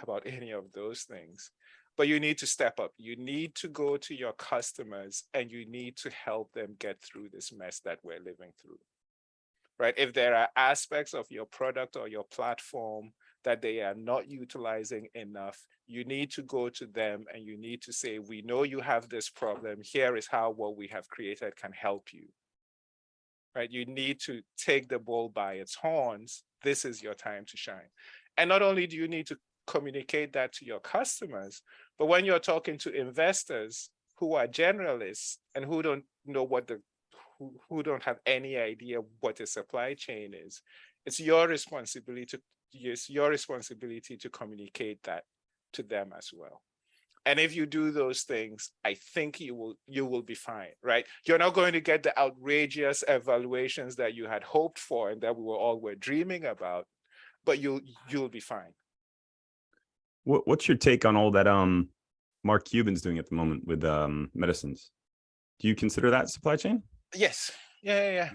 about any of those things, but you need to step up. You need to go to your customers and you need to help them get through this mess that we're living through, right? If there are aspects of your product or your platform that they are not utilizing enough, you need to go to them and you need to say, we know you have this problem. Here is how what we have created can help you, right? You need to take the bull by its horns. This is your time to shine. And not only do you need to communicate that to your customers, but when you're talking to investors who are generalists and who don't know who don't have any idea what a supply chain is. It's your responsibility to communicate that to them as well. And if you do those things, I think you will be fine, right? You're not going to get the outrageous evaluations that you had hoped for and that we were dreaming about, but you'll be fine. What's your take on all that Mark Cuban's doing at the moment with medicines? Do you consider that supply chain? Yes. Yeah.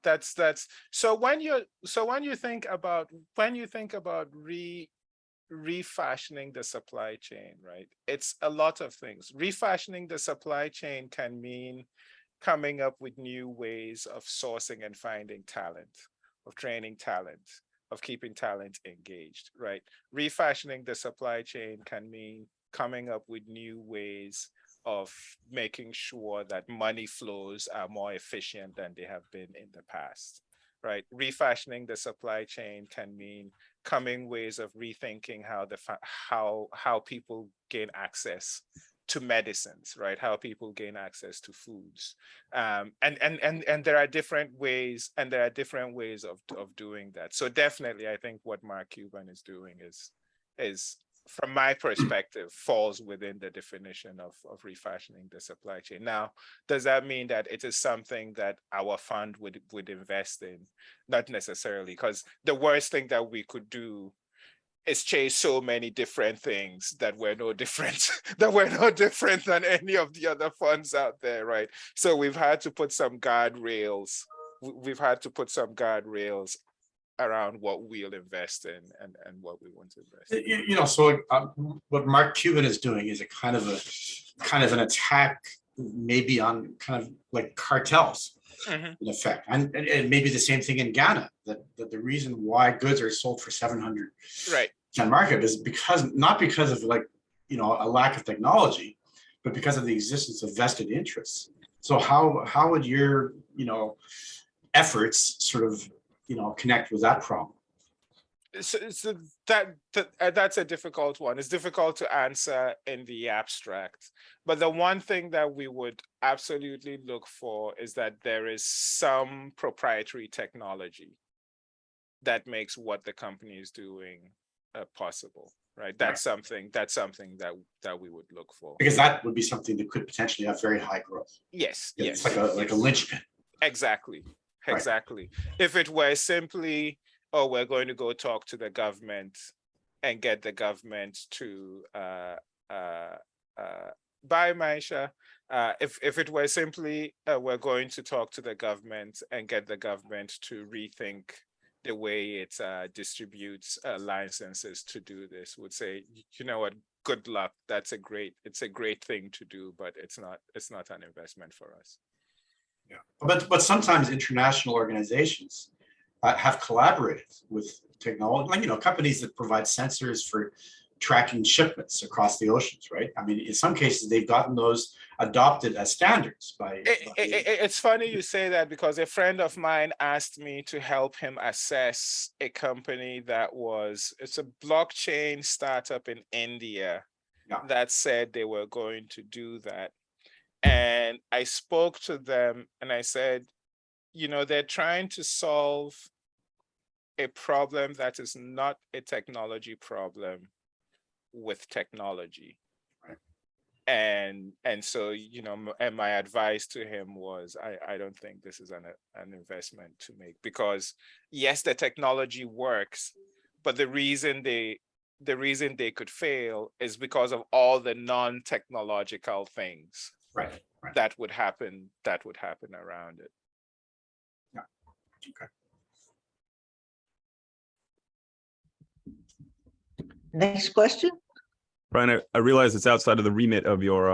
That's so when you think about refashioning the supply chain, right? It's a lot of things. Refashioning the supply chain can mean coming up with new ways of sourcing and finding talent, of training talent, of keeping talent engaged, right? Refashioning the supply chain can mean coming up with new ways of making sure that money flows are more efficient than they have been in the past, right? Refashioning the supply chain can mean coming ways of rethinking how people gain access to medicines, right? How people gain access to foods, and there are different ways, of doing that. So definitely, I think what Mark Cuban is doing is from my perspective, falls within the definition of refashioning the supply chain. Now, does that mean that it is something that our fund would invest in? Not necessarily, because the worst thing that we could do is chase so many different things that we're no different, than any of the other funds out there, right? So we've had to put some guardrails. We've had to put some guardrails around what we'll invest in and what we want to invest in. So what Mark Cuban is doing is a kind of an attack, maybe on kind of like cartels, in effect, and maybe the same thing in Ghana. That the reason why goods are sold for 700 right on market is not because of a lack of technology, but because of the existence of vested interests. So how would your efforts sort of connect with that problem? So that's a difficult one. It's difficult to answer in the abstract, but the one thing that we would absolutely look for is that there is some proprietary technology that makes what the company is doing possible, right? That's something that we would look for, because that would be something that could potentially have very high growth. Yes. It's like a linchpin. Exactly. If it were simply, oh, we're going to go talk to the government and get the government to buy Maisha. If it were simply, we're going to talk to the government and get the government to rethink the way it distributes licenses to do this, would say, you know what, good luck. It's a great thing to do, but it's not an investment for us. Yeah, but sometimes international organizations have collaborated with technology, like companies that provide sensors for tracking shipments across the oceans, right? I mean, in some cases, they've gotten those adopted as standards by. It's funny you say that, because a friend of mine asked me to help him assess a company it's a blockchain startup in India that said they were going to do that. And I spoke to them and I said, they're trying to solve a problem that is not a technology problem with technology. Right. And so, and my advice to him was, I don't think this is an investment to make, because yes, the technology works, but the reason they could fail is because of all the non-technological things. Right. that would happen around it. Yeah. Okay. Next question. Brian, I realize it's outside of the remit of your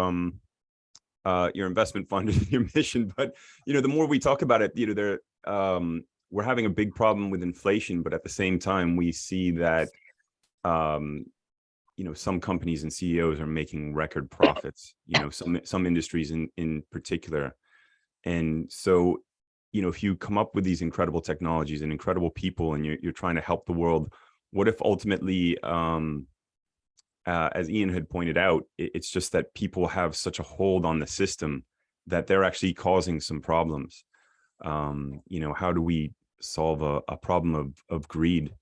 investment fund, your mission, but the more we talk about it, we're having a big problem with inflation, but at the same time, we see that some companies and CEOs are making record profits, some industries in particular. And so, if you come up with these incredible technologies and incredible people and you're trying to help the world, what if ultimately as Ian had pointed out, it's just that people have such a hold on the system that they're actually causing some problems. How do we solve a problem of greed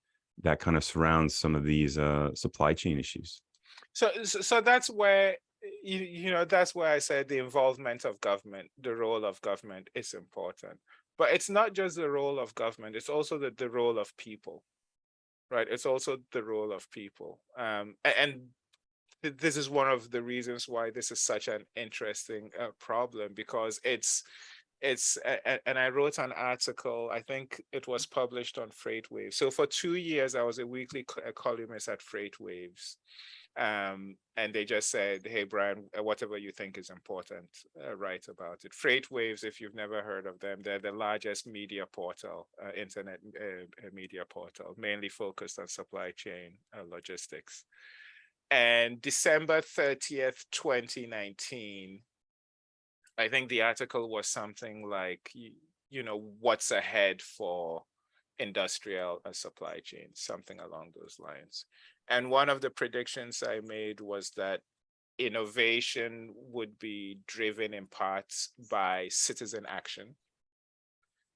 that kind of surrounds some of these supply chain issues? So that's where, that's where I said the involvement of government, the role of government is important. But it's not just the role of government, it's also the role of people, right? It's also the role of people. And this is one of the reasons why this is such an interesting problem, because and I wrote an article, I think it was published on FreightWaves. So for 2 years, I was a weekly columnist at FreightWaves. And they just said, hey, Brian, whatever you think is important, write about it. FreightWaves, if you've never heard of them, they're the largest media portal, internet media portal, mainly focused on supply chain logistics. And December 30th, 2019, I think the article was something like, what's ahead for industrial supply chains, something along those lines. And one of the predictions I made was that innovation would be driven in parts by citizen action,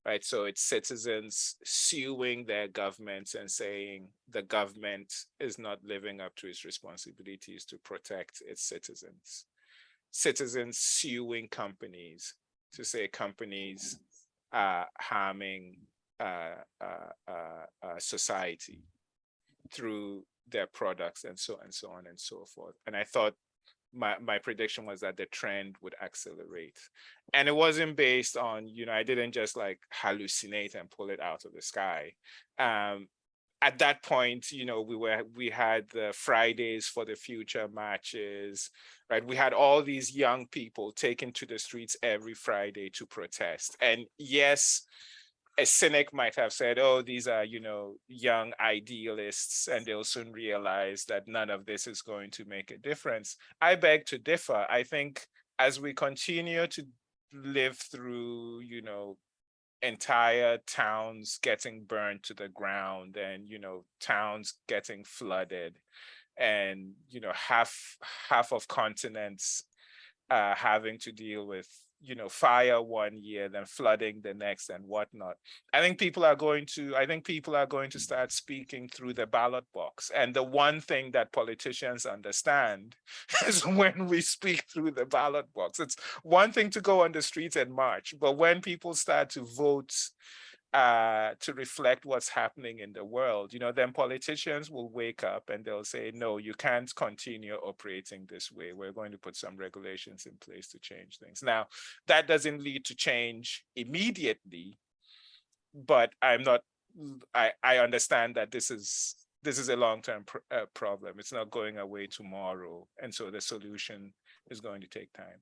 right? So it's citizens suing their governments and saying the government is not living up to its responsibilities to protect its citizens. Citizens suing companies to say companies are harming society through their products and so on and so forth. And I thought my prediction was that the trend would accelerate. And it wasn't based on, I didn't just like hallucinate and pull it out of the sky. At that point, we had the Fridays for the Future marches, right? We had all these young people taken to the streets every Friday to protest. And yes, a cynic might have said, oh, these are, young idealists, and they'll soon realize that none of this is going to make a difference. I beg to differ. I think as we continue to live through, entire towns getting burned to the ground and, towns getting flooded and, half of continents having to deal with, fire one year, then flooding the next and whatnot. I think people are going to start speaking through the ballot box. And the one thing that politicians understand is when we speak through the ballot box. It's one thing to go on the streets and march, but when people start to vote to reflect what's happening in the world, then politicians will wake up and they'll say, no, you can't continue operating this way. We're going to put some regulations in place to change things. Now, that doesn't lead to change immediately, but I understand that this is a long-term problem. It's not going away tomorrow. And so the solution is going to take time.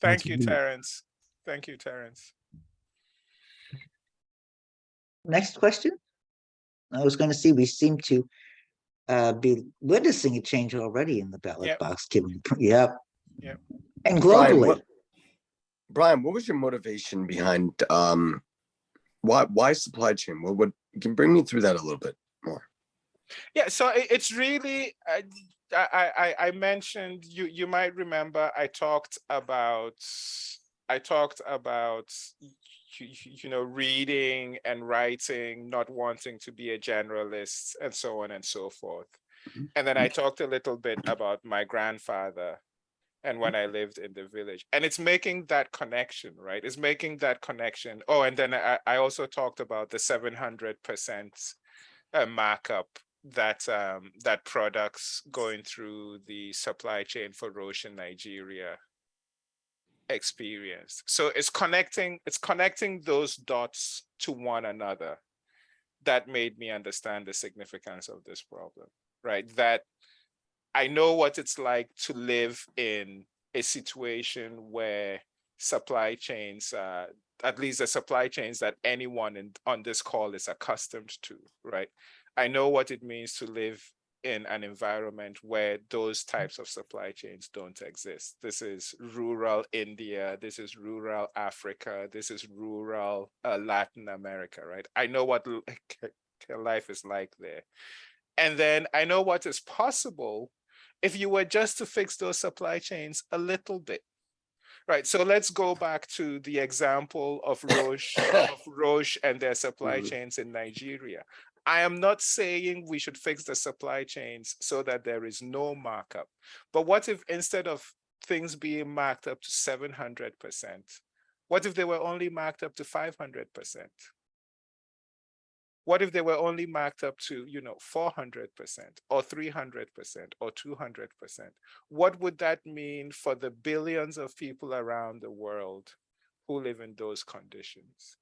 Thank you, Terrence. Thank you, Terrence. Next question. I was going to see, we seem to be witnessing a change already in the ballot box, given, yep. And globally. Brian, what was your motivation behind why supply chain? What you can bring me through that a little bit more? Yeah, so it's really I mentioned, you might remember I talked about reading and writing, not wanting to be a generalist, and so on and so forth. And then I talked a little bit about my grandfather and when I lived in the village. And it's making that connection, right? It's making that connection. Oh, and then I also talked about the 700% markup that that products going through the supply chain for Roche in Nigeria experienced. So it's connecting those dots to one another that made me understand the significance of this problem, right? That I know what it's like to live in a situation where supply chains, at least the supply chains that anyone on this call is accustomed to, right? I know what it means to live in an environment where those types of supply chains don't exist. This is rural India, this is rural Africa, this is rural Latin America, right? I know what life is like there. And then I know what is possible if you were just to fix those supply chains a little bit. Right, so let's go back to the example of Roche and their supply chains in Nigeria. I am not saying we should fix the supply chains so that there is no markup. But what if instead of things being marked up to 700%, what if they were only marked up to 500%? What if they were only marked up to, 400% or 300% or 200%? What would that mean for the billions of people around the world who live in those conditions?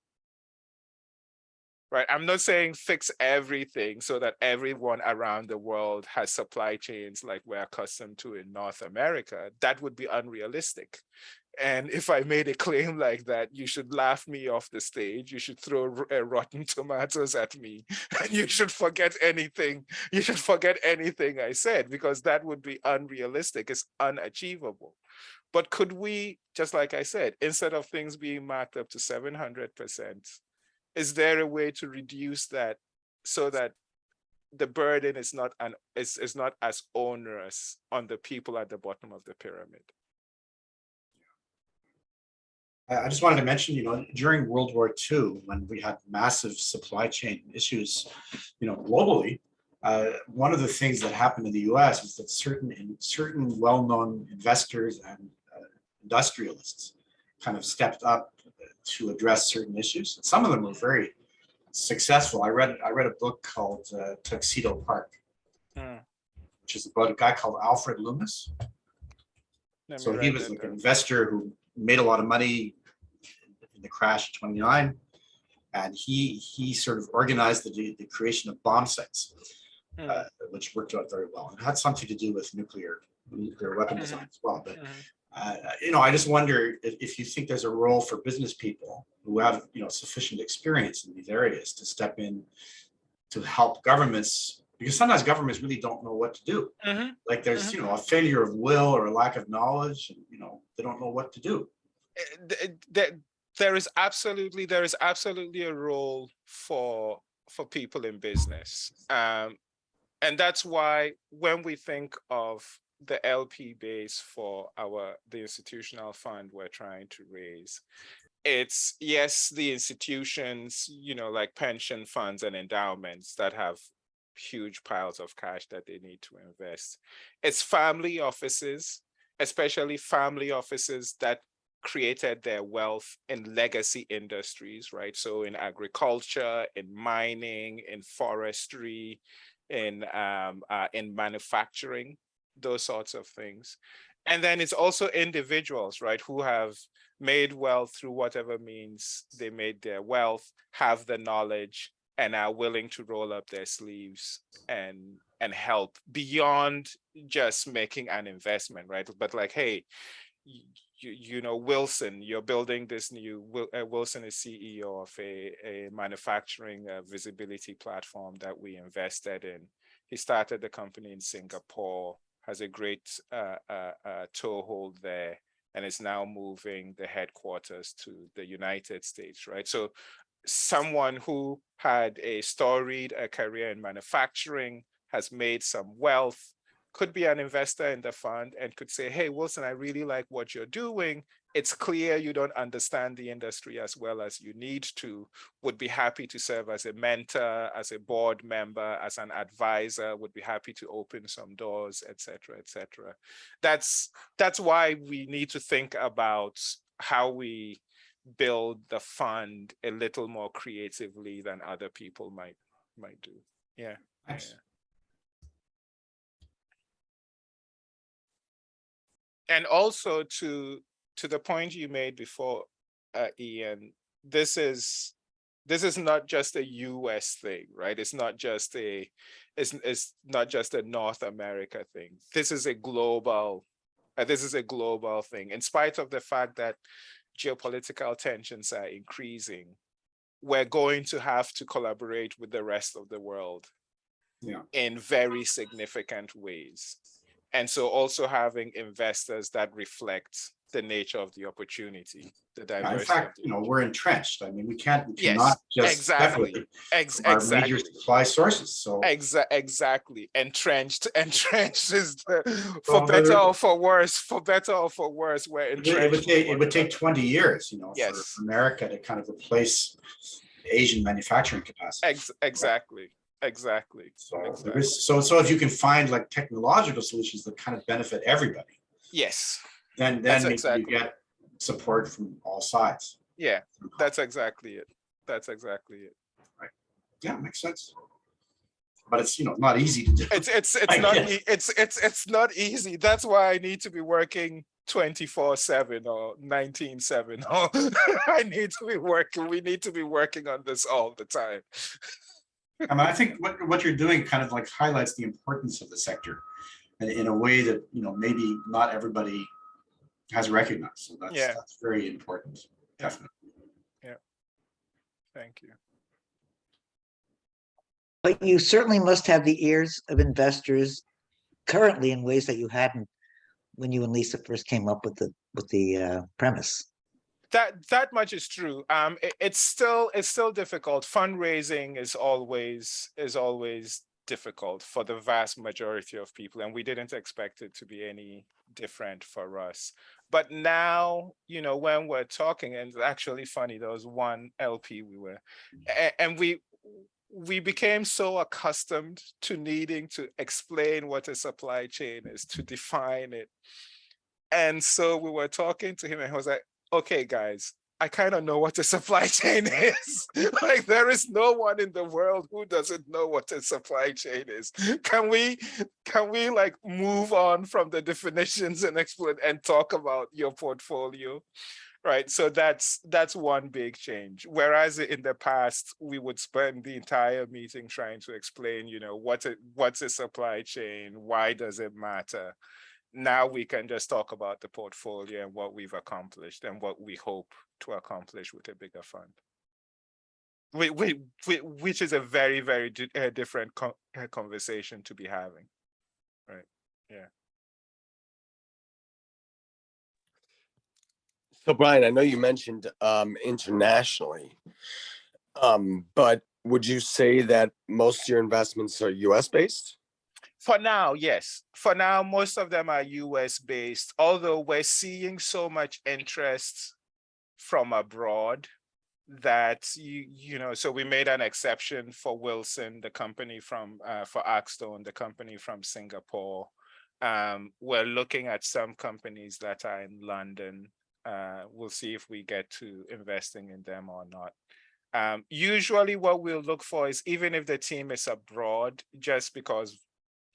Right, I'm not saying fix everything so that everyone around the world has supply chains like we're accustomed to in North America. That would be unrealistic. And if I made a claim like that, you should laugh me off the stage. You should throw rotten tomatoes at me, and you should forget anything. You should forget anything I said, because that would be unrealistic. It's unachievable. But could we, just like I said, instead of things being marked up to 700%, is there a way to reduce that so that the burden is not as onerous on the people at the bottom of the pyramid? I just wanted to mention, during World War II, when we had massive supply chain issues, globally, one of the things that happened in the US is that certain well-known investors and industrialists kind of stepped up to address certain issues. And some of them were very successful. I read a book called Tuxedo Park, which is about a guy called Alfred Loomis. So he was like an investor who made a lot of money in the crash of 29, and he sort of organized the creation of bomb sites, which worked out very well. And it had something to do with nuclear weapon design as well. But I just wonder if you think there's a role for business people who have sufficient experience in these areas to step in to help governments, because sometimes governments really don't know what to do. Like there's a failure of will or a lack of knowledge, and they don't know what to do. There is absolutely a role for people in business, and that's why when we think of the LP base for the institutional fund we're trying to raise, it's, yes, the institutions, like pension funds and endowments that have huge piles of cash that they need to invest. It's family offices, especially family offices that created their wealth in legacy industries, right? So in agriculture, in mining, in forestry, in manufacturing, those sorts of things. And then it's also individuals, right, who have made wealth through whatever means they made their wealth, have the knowledge, and are willing to roll up their sleeves and help beyond just making an investment, right? But like, hey, Wilson, you're building this new, Wilson is CEO of a manufacturing visibility platform that we invested in. He started the company in Singapore, has a great toehold there, and is now moving the headquarters to the United States, right? So someone who had a storied career in manufacturing, has made some wealth, could be an investor in the fund and could say, hey, Wilson, I really like what you're doing. It's clear you don't understand the industry as well as you need to, would be happy to serve as a mentor, as a board member, as an advisor, would be happy to open some doors, et cetera, et cetera. That's why we need to think about how we build the fund a little more creatively than other people might do. Yeah. Thanks. And also to the point you made before, Ian, this is not just a US thing, right? It's not just a North America thing. This is a global thing. In spite of the fact that geopolitical tensions are increasing, we're going to have to collaborate with the rest of the world in very significant ways. And so also having investors that reflect the nature of the opportunity, the diversity. In fact, we're entrenched. I mean, we cannot just exactly. Our major supply sources. So exactly. Entrenched is for better or for worse. For better or for worse, we're entrenched. It would take 20 years, for America to kind of replace Asian manufacturing capacity. Exactly. So if you can find like technological solutions that kind of benefit everybody, yes, then you get support from all sides. Yeah, that's exactly it. Right. Yeah, makes sense. But it's not easy to do. It's not easy. That's why I need to be working 24/7 or 19/7. We need to be working on this all the time. I mean, I think what you're doing kind of like highlights the importance of the sector in a way that maybe not everybody has recognized. So that's very important. Definitely. Yeah. Thank you. But you certainly must have the ears of investors currently in ways that you hadn't when you and Lisa first came up with the premise. That much is true. It's still difficult. Fundraising is always difficult for the vast majority of people, and we didn't expect it to be any different for us. But now, when we're talking, and it's actually funny, there was one LP and we became so accustomed to needing to explain what a supply chain is, to define it. And so we were talking to him and he was like, okay, guys, I kind of know what a supply chain is. Like, there is no one in the world who doesn't know what a supply chain is. Can we like move on from the definitions and explain and talk about your portfolio? Right. So that's one big change. Whereas in the past, we would spend the entire meeting trying to explain, what's a supply chain? Why does it matter? Now we can just talk about the portfolio and what we've accomplished and what we hope to accomplish with a bigger fund, which is a very, very different conversation to be having. Right. Yeah. So Brian, I know you mentioned internationally, but would you say that most of your investments are US based? For now, yes. For now, most of them are US based, although we're seeing so much interest from abroad that, so we made an exception for Wilson, the company for Axstone, the company from Singapore. We're looking at some companies that are in London. We'll see if we get to investing in them or not. Usually what we'll look for is, even if the team is abroad, just because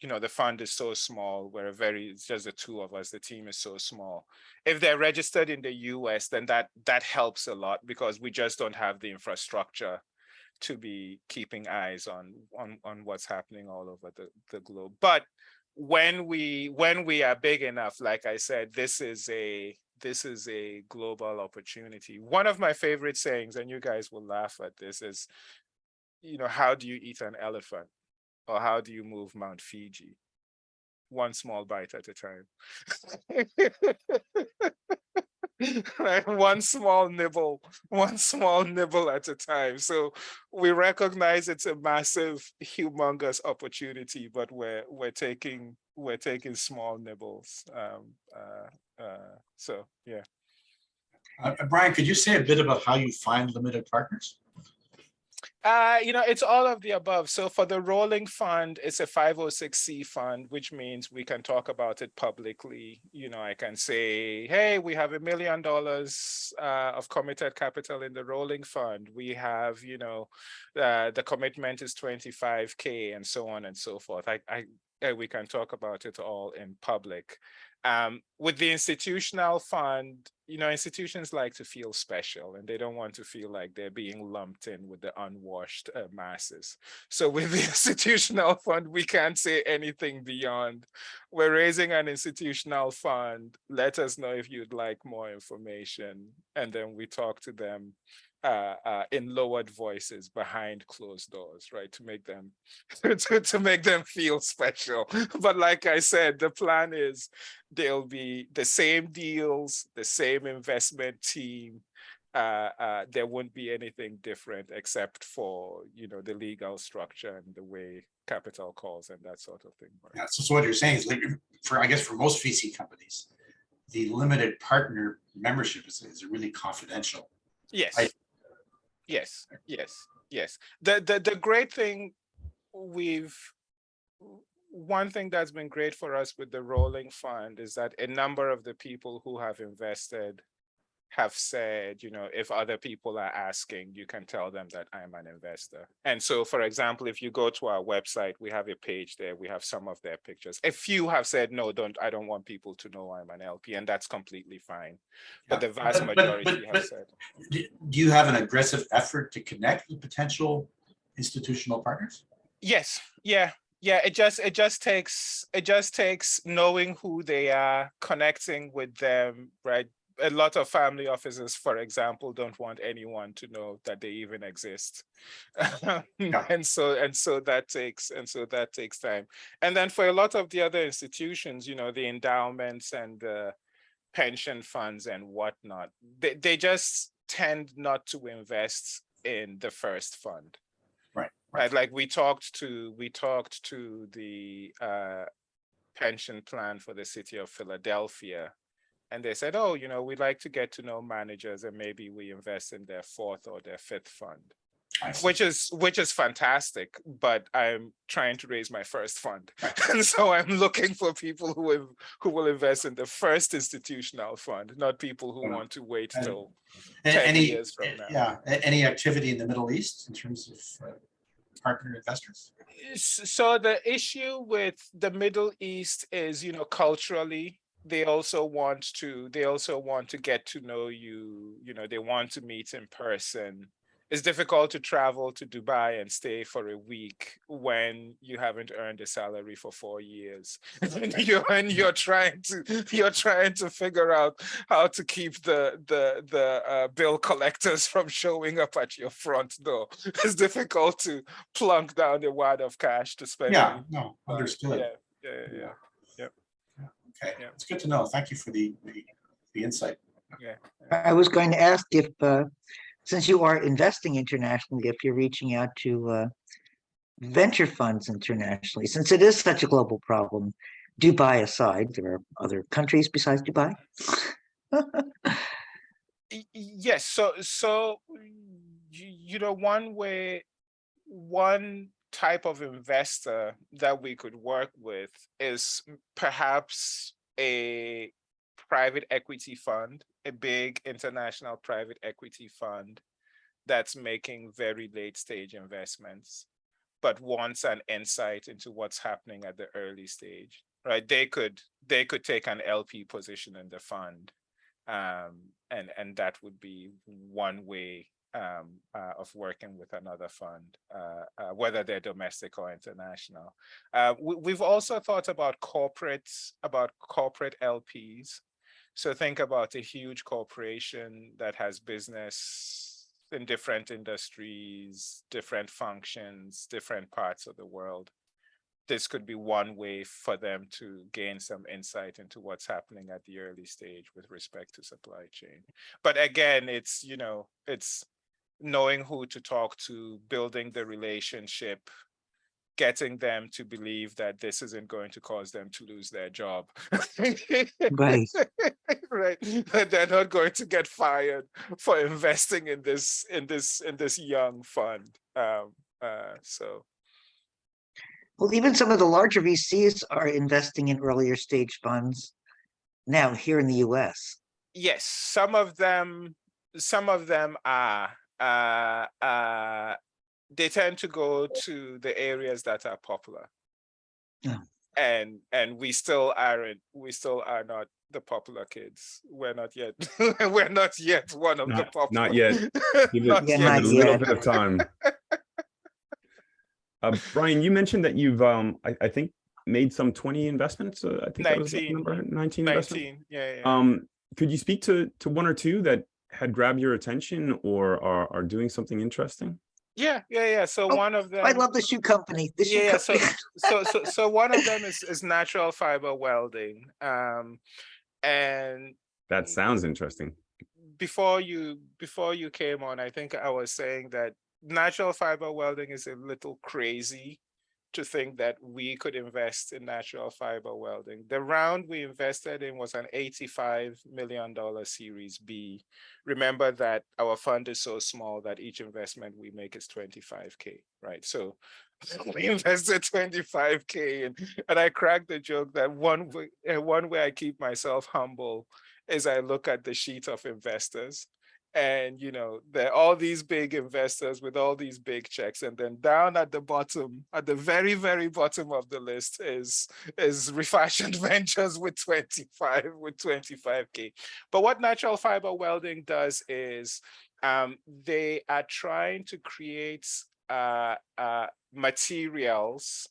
the fund is so small, it's just the two of us, the team is so small. If they're registered in the US, then that helps a lot, because we just don't have the infrastructure to be keeping eyes on what's happening all over the globe. But when we are big enough, like I said, this is a global opportunity. One of my favorite sayings, and you guys will laugh at this, is, how do you eat an elephant? Or how do you move Mount Fiji? One small bite at a time. Right? One small nibble at a time. So we recognize it's a massive, humongous opportunity, but we're taking small nibbles. So yeah. Brian, could you say a bit about how you find limited partners? It's all of the above. So for the rolling fund, it's a 506c fund, which means we can talk about it publicly. I can say, hey, we have $1 million of committed capital in the rolling fund. We have, the commitment is 25K and so on and so forth. We can talk about it all in public. With the institutional fund, institutions like to feel special, and they don't want to feel like they're being lumped in with the unwashed masses. So with the institutional fund, we can't say anything beyond, we're raising an institutional fund. Let us know if you'd like more information. And then we talk to them in lowered voices behind closed doors, right? To make them to make them feel special. But like I said, the plan is there'll be the same deals, the same investment team. There won't be anything different except for, you know, the legal structure and the way capital calls and that sort of thing. Yeah, so what you're saying is, like, I guess for most VC companies, the limited partner membership is really confidential. Yes. Right? Yes. The great thing one thing that's been great for us with the rolling fund is that a number of the people who have invested have said, you know, if other people are asking, you can tell them that I'm an investor. And so, for example, if you go to our website, we have a page there, we have some of their pictures. A few have said, no, I don't want people to know I'm an LP, and that's completely fine. But the vast majority have said. Do you have an aggressive effort to connect with potential institutional partners? Yes, yeah. It just takes knowing who they are, connecting with them, right? A lot of family offices, for example, don't want anyone to know that they even exist. and so that takes time. And then for a lot of the other institutions, you know, the endowments and the pension funds and whatnot, they just tend not to invest in the first fund. Right. Like we talked to the pension plan for the city of Philadelphia. And they said, oh, you know, we'd like to get to know managers and maybe we invest in their fourth or their fifth fund, which is fantastic. But I'm trying to raise my first fund. And so I'm looking for people who will invest in the first institutional fund, not people who want to wait till 10 years from now. Yeah. Any activity in the Middle East in terms of partner investors? So the issue with the Middle East is, you know, culturally, they also want to get to know you, you know, they want to meet in person. It's difficult to travel to Dubai and stay for a week when you haven't earned a salary for 4 years. And you're trying to figure out how to keep the bill collectors from showing up at your front door. It's difficult to plunk down a wad of cash to spend. Yeah, no, understood. Yeah. Okay, it's good to know. Thank you for the insight. Yeah. I was going to ask if, since you are investing internationally, if you're reaching out to venture funds internationally, since it is such a global problem, Dubai aside, there are other countries besides Dubai. Yes. So you know, one type of investor that we could work with is perhaps a private equity fund, a big international private equity fund that's making very late stage investments, but wants an insight into what's happening at the early stage, right? They could take an LP position in the fund, and that would be one way of working with another fund, whether they're domestic or international. We've also thought about corporate LPs. So think about a huge corporation that has business in different industries, different functions, different parts of the world. This could be one way for them to gain some insight into what's happening at the early stage with respect to supply chain. But again, it's knowing who to talk to, building the relationship, getting them to believe that this isn't going to cause them to lose their job. Right. Right. That they're not going to get fired for investing in this young fund. So. Well, even some of the larger VCs are investing in earlier stage funds now here in the US. Yes, some of them are. They tend to go to the areas that are popular. Yeah. And we still are not the popular kids. We're not yet one of the popular. Not yet. Give Not it yet. a little bit of time. Brian, you mentioned that you've I think made some 20 investments. I think 19, that was the number, 19 investments. Yeah. Could you speak to one or two that had grabbed your attention or are doing something interesting? Yeah. So one of them. I love the shoe company. The shoe Yeah. company. So one of them is natural fiber welding. And That sounds interesting. before you came on, I think I was saying that natural fiber welding is a little crazy to think that we could invest in natural fiber welding. The round we invested in was an $85 million Series B. Remember that our fund is so small that each investment we make is 25K, right? So we invested 25K and I cracked the joke that one way I keep myself humble is I look at the sheet of investors. And there are all these big investors with all these big checks, and then down at the bottom, at the very, very bottom of the list is REFASHIOND Ventures with 25K. But what natural fiber welding does is they are trying to create materials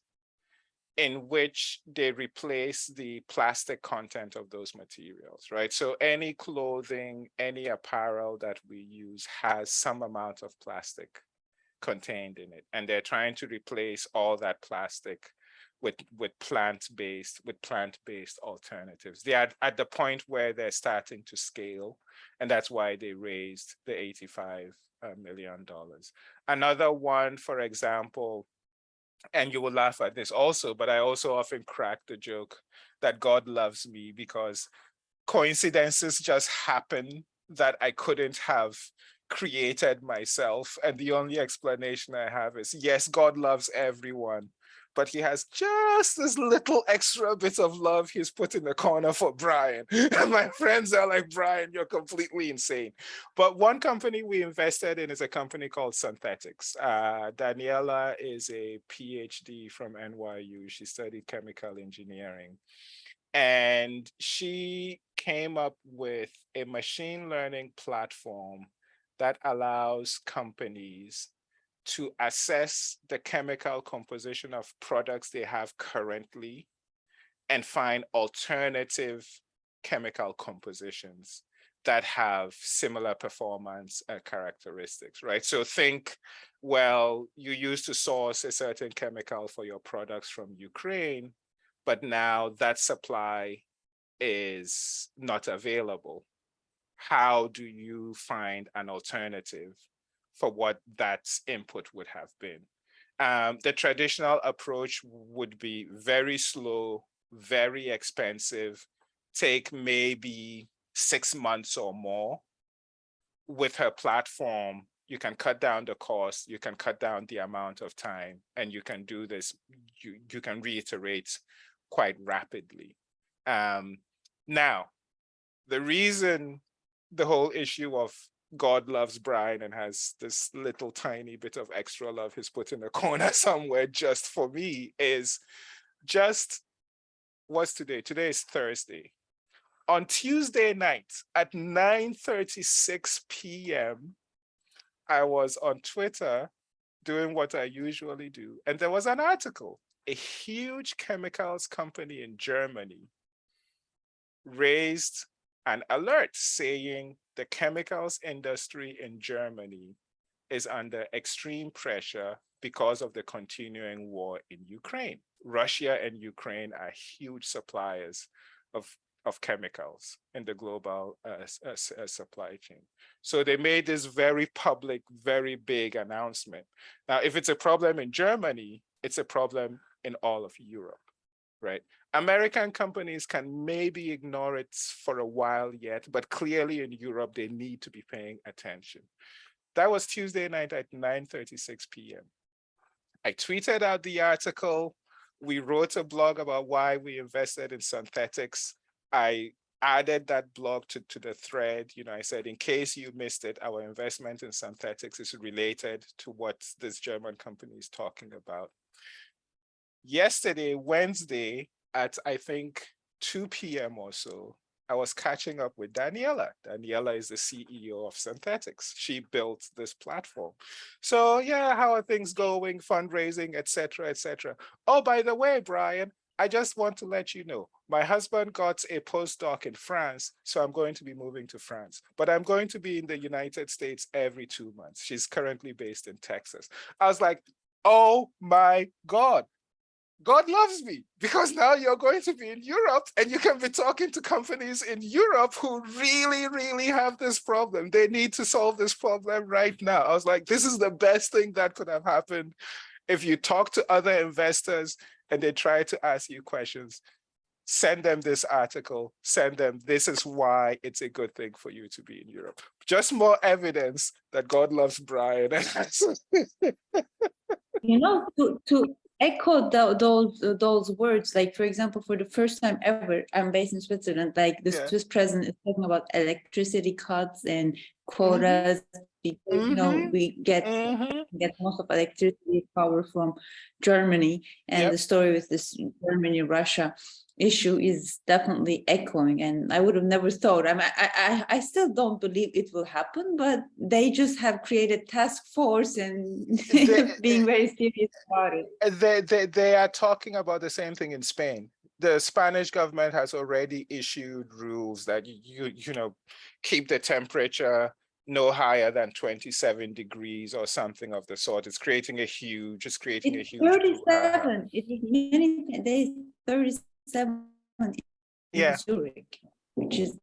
in which they replace the plastic content of those materials, right? So any clothing, any apparel that we use has some amount of plastic contained in it. And they're trying to replace all that plastic with plant-based alternatives. They are at the point where they're starting to scale, and that's why they raised the $85 million. Another one, for example, and you will laugh at this also, but I also often crack the joke that God loves me because coincidences just happen that I couldn't have created myself. And the only explanation I have is, yes, God loves everyone, but he has just this little extra bit of love he's put in the corner for Brian. And my friends are like, Brian, you're completely insane. But one company we invested in is a company called Synthetics. Daniela is a PhD from NYU. She studied chemical engineering. And she came up with a machine learning platform that allows companies to assess the chemical composition of products they have currently and find alternative chemical compositions that have similar performance characteristics, right? So think, well, you used to source a certain chemical for your products from Ukraine, but now that supply is not available. How do you find an alternative for what that input would have been? The traditional approach would be very slow, very expensive, take maybe 6 months or more. With her platform, you can cut down the cost, you can cut down the amount of time, and you can do this, you can reiterate quite rapidly. Now, the reason the whole issue of God loves Brian and has this little tiny bit of extra love he's put in a corner somewhere just for me is what's today? Today is Thursday. On Tuesday night at 9:36 p.m., I was on Twitter doing what I usually do. And there was an article, a huge chemicals company in Germany raised an alert saying the chemicals industry in Germany is under extreme pressure because of the continuing war in Ukraine. Russia and Ukraine are huge suppliers of chemicals in the global supply chain. So they made this very public, very big announcement. Now, if it's a problem in Germany, it's a problem in all of Europe, right? American companies can maybe ignore it for a while yet, but clearly in Europe, they need to be paying attention. That was Tuesday night at 9:36 p.m. I tweeted out the article. We wrote a blog about why we invested in Synthetics. I added that blog to the thread. I said, in case you missed it, our investment in Synthetics is related to what this German company is talking about. Yesterday, Wednesday, at I think 2 p.m. or so, I was catching up with Daniela. Daniela is the CEO of Synthetics. She built this platform. So yeah, how are things going, fundraising, et cetera, et cetera. Oh, by the way, Brian, I just want to let you know, my husband got a postdoc in France, so I'm going to be moving to France, but I'm going to be in the United States every 2 months. She's currently based in Texas. I was like, oh my God, God loves me, because now you're going to be in Europe and you can be talking to companies in Europe who really, really have this problem. They need to solve this problem right now. I was like, this is the best thing that could have happened. If you talk to other investors and they try to ask you questions, send them this article, send them, this is why it's a good thing for you to be in Europe. Just more evidence that God loves Brian. You know, to echo those words, like for example, for the first time ever, I'm based in Switzerland, like the Swiss president is talking about electricity cuts and quotas, because you know we get most of electricity power from Germany, and the story with this Germany-Russia issue is definitely echoing, and I would have never thought. I still don't believe it will happen, but they just have created task force and being very serious about it. They are talking about the same thing in Spain. The Spanish government has already issued rules that you know, keep the temperature no higher than 27 degrees or something of the sort. It's creating a huge, it's 37. It is many days 37 in Zurich, which is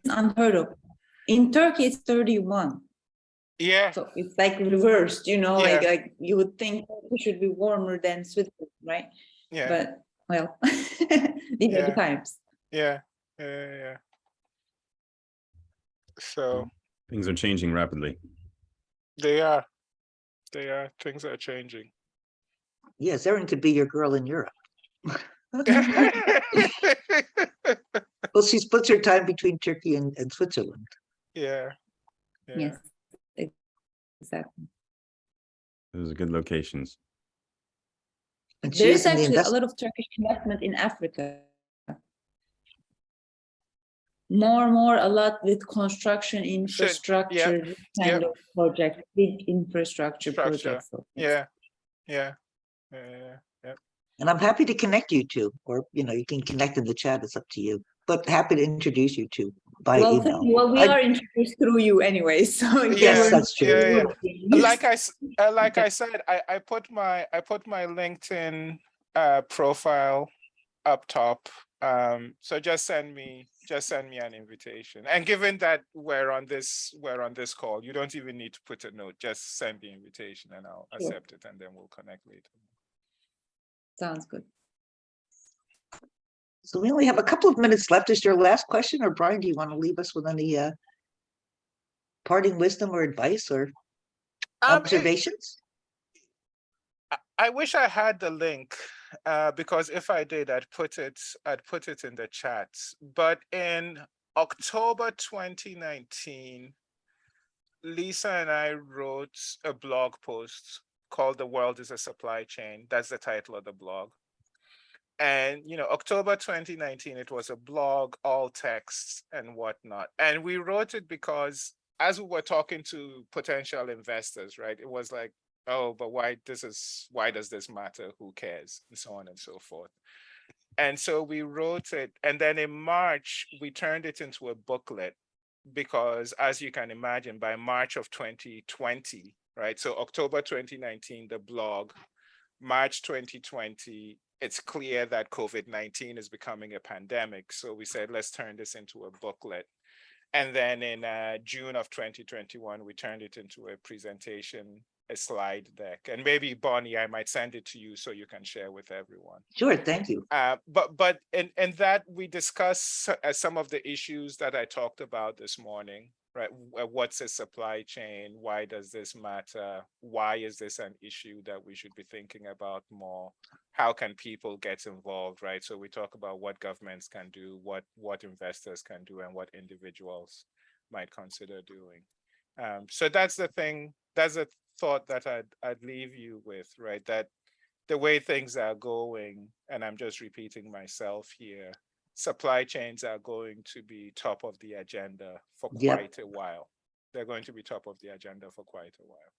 unheard of. In Turkey, it's 31. Yeah. So it's like reversed, you know, like you would think it should be warmer than Switzerland, right? Yeah. But well, these are the times. Yeah. So things are changing rapidly. They are. Things are changing. Yes, Erin could be your girl in Europe. Well, she splits her time between Turkey and Switzerland. Yeah. Yes, exactly. Those are good locations. And there's actually a lot of Turkish investment in Africa. More, a lot with construction infrastructure, kind of project, big infrastructure projects. So Yeah. And I'm happy to connect you two, or you know, you can connect in the chat. It's up to you. But happy to introduce you two by email. Well, we are introduced through you anyway, so yes, that's true. Like I said, I put my LinkedIn profile up top. So just send me an invitation. And given that we're on this call, you don't even need to put a note. Just send the invitation and I'll accept it, and then we'll connect later. Sounds good. So we only have a couple of minutes left. Is your last question, or Brian, do you want to leave us with any parting wisdom or advice or observations? I wish I had the link, because if I did, I'd put it in the chat. But in October 2019, Lisa and I wrote a blog post called "The World is a Supply Chain." That's the title of the blog. And, you know, October 2019, it was a blog, all texts and whatnot. And we wrote it because as we were talking to potential investors, right, it was like, oh, but why does this matter? Who cares? And so on and so forth. And so we wrote it. And then in March, we turned it into a booklet, because as you can imagine, by March of 2020, right? So October 2019, the blog, March 2020, it's clear that COVID-19 is becoming a pandemic. So we said, let's turn this into a booklet. And then in June of 2021, we turned it into a presentation, a slide deck. And maybe, Bonnie, I might send it to you so you can share with everyone. Sure, thank you. But in that, we discuss some of the issues that I talked about this morning, right? What's a supply chain? Why does this matter? Why is this an issue that we should be thinking about more? How can people get involved, right? So we talk about what governments can do, what investors can do, and what individuals might consider doing. So that's the thing. That's a thought that I'd leave you with, right? That the way things are going, and I'm just repeating myself here, supply chains are going to be top of the agenda for quite a while. They're going to be top of the agenda for quite a while.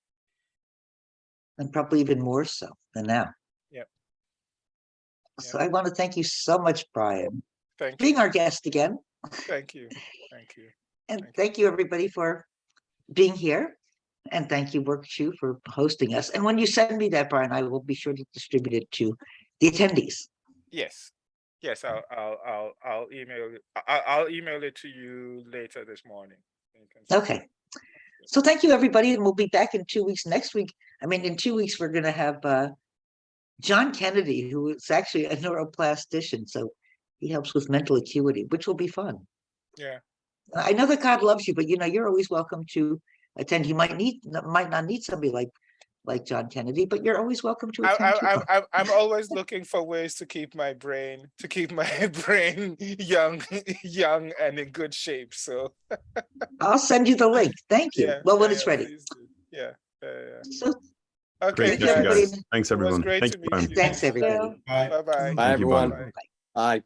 And probably even more so than now. Yep. So I want to thank you so much, Brian, Thank being you. our guest again. Thank you. Thank you. And thank you, everybody, for being here. And thank you, WorkChew, for hosting us. And when you send me that, Brian, I will be sure to distribute it to the attendees. Yes. Yes, I'll email it. I'll email it to you later this morning. Okay. So thank you, everybody, and we'll be back in 2 weeks. Next week, I mean, in 2 weeks, we're going to have John Kennedy, who is actually a neuroplastician. So he helps with mental acuity, which will be fun. Yeah. I know that God loves you, but you're always welcome to attend. You might not need somebody like John Kennedy, but you're always welcome to attend. I'm always looking for ways to keep my brain young and in good shape. So I'll send you the link. Thank you. Yeah, Well, when yeah, it's ready. please do. Yeah. So Okay, Great session, guys. guys. Thanks, It was everyone. great Thank to you, meet Brian. you. thanks, everybody. Bye bye. Bye, Thank you, everyone. Bonnie. Bye.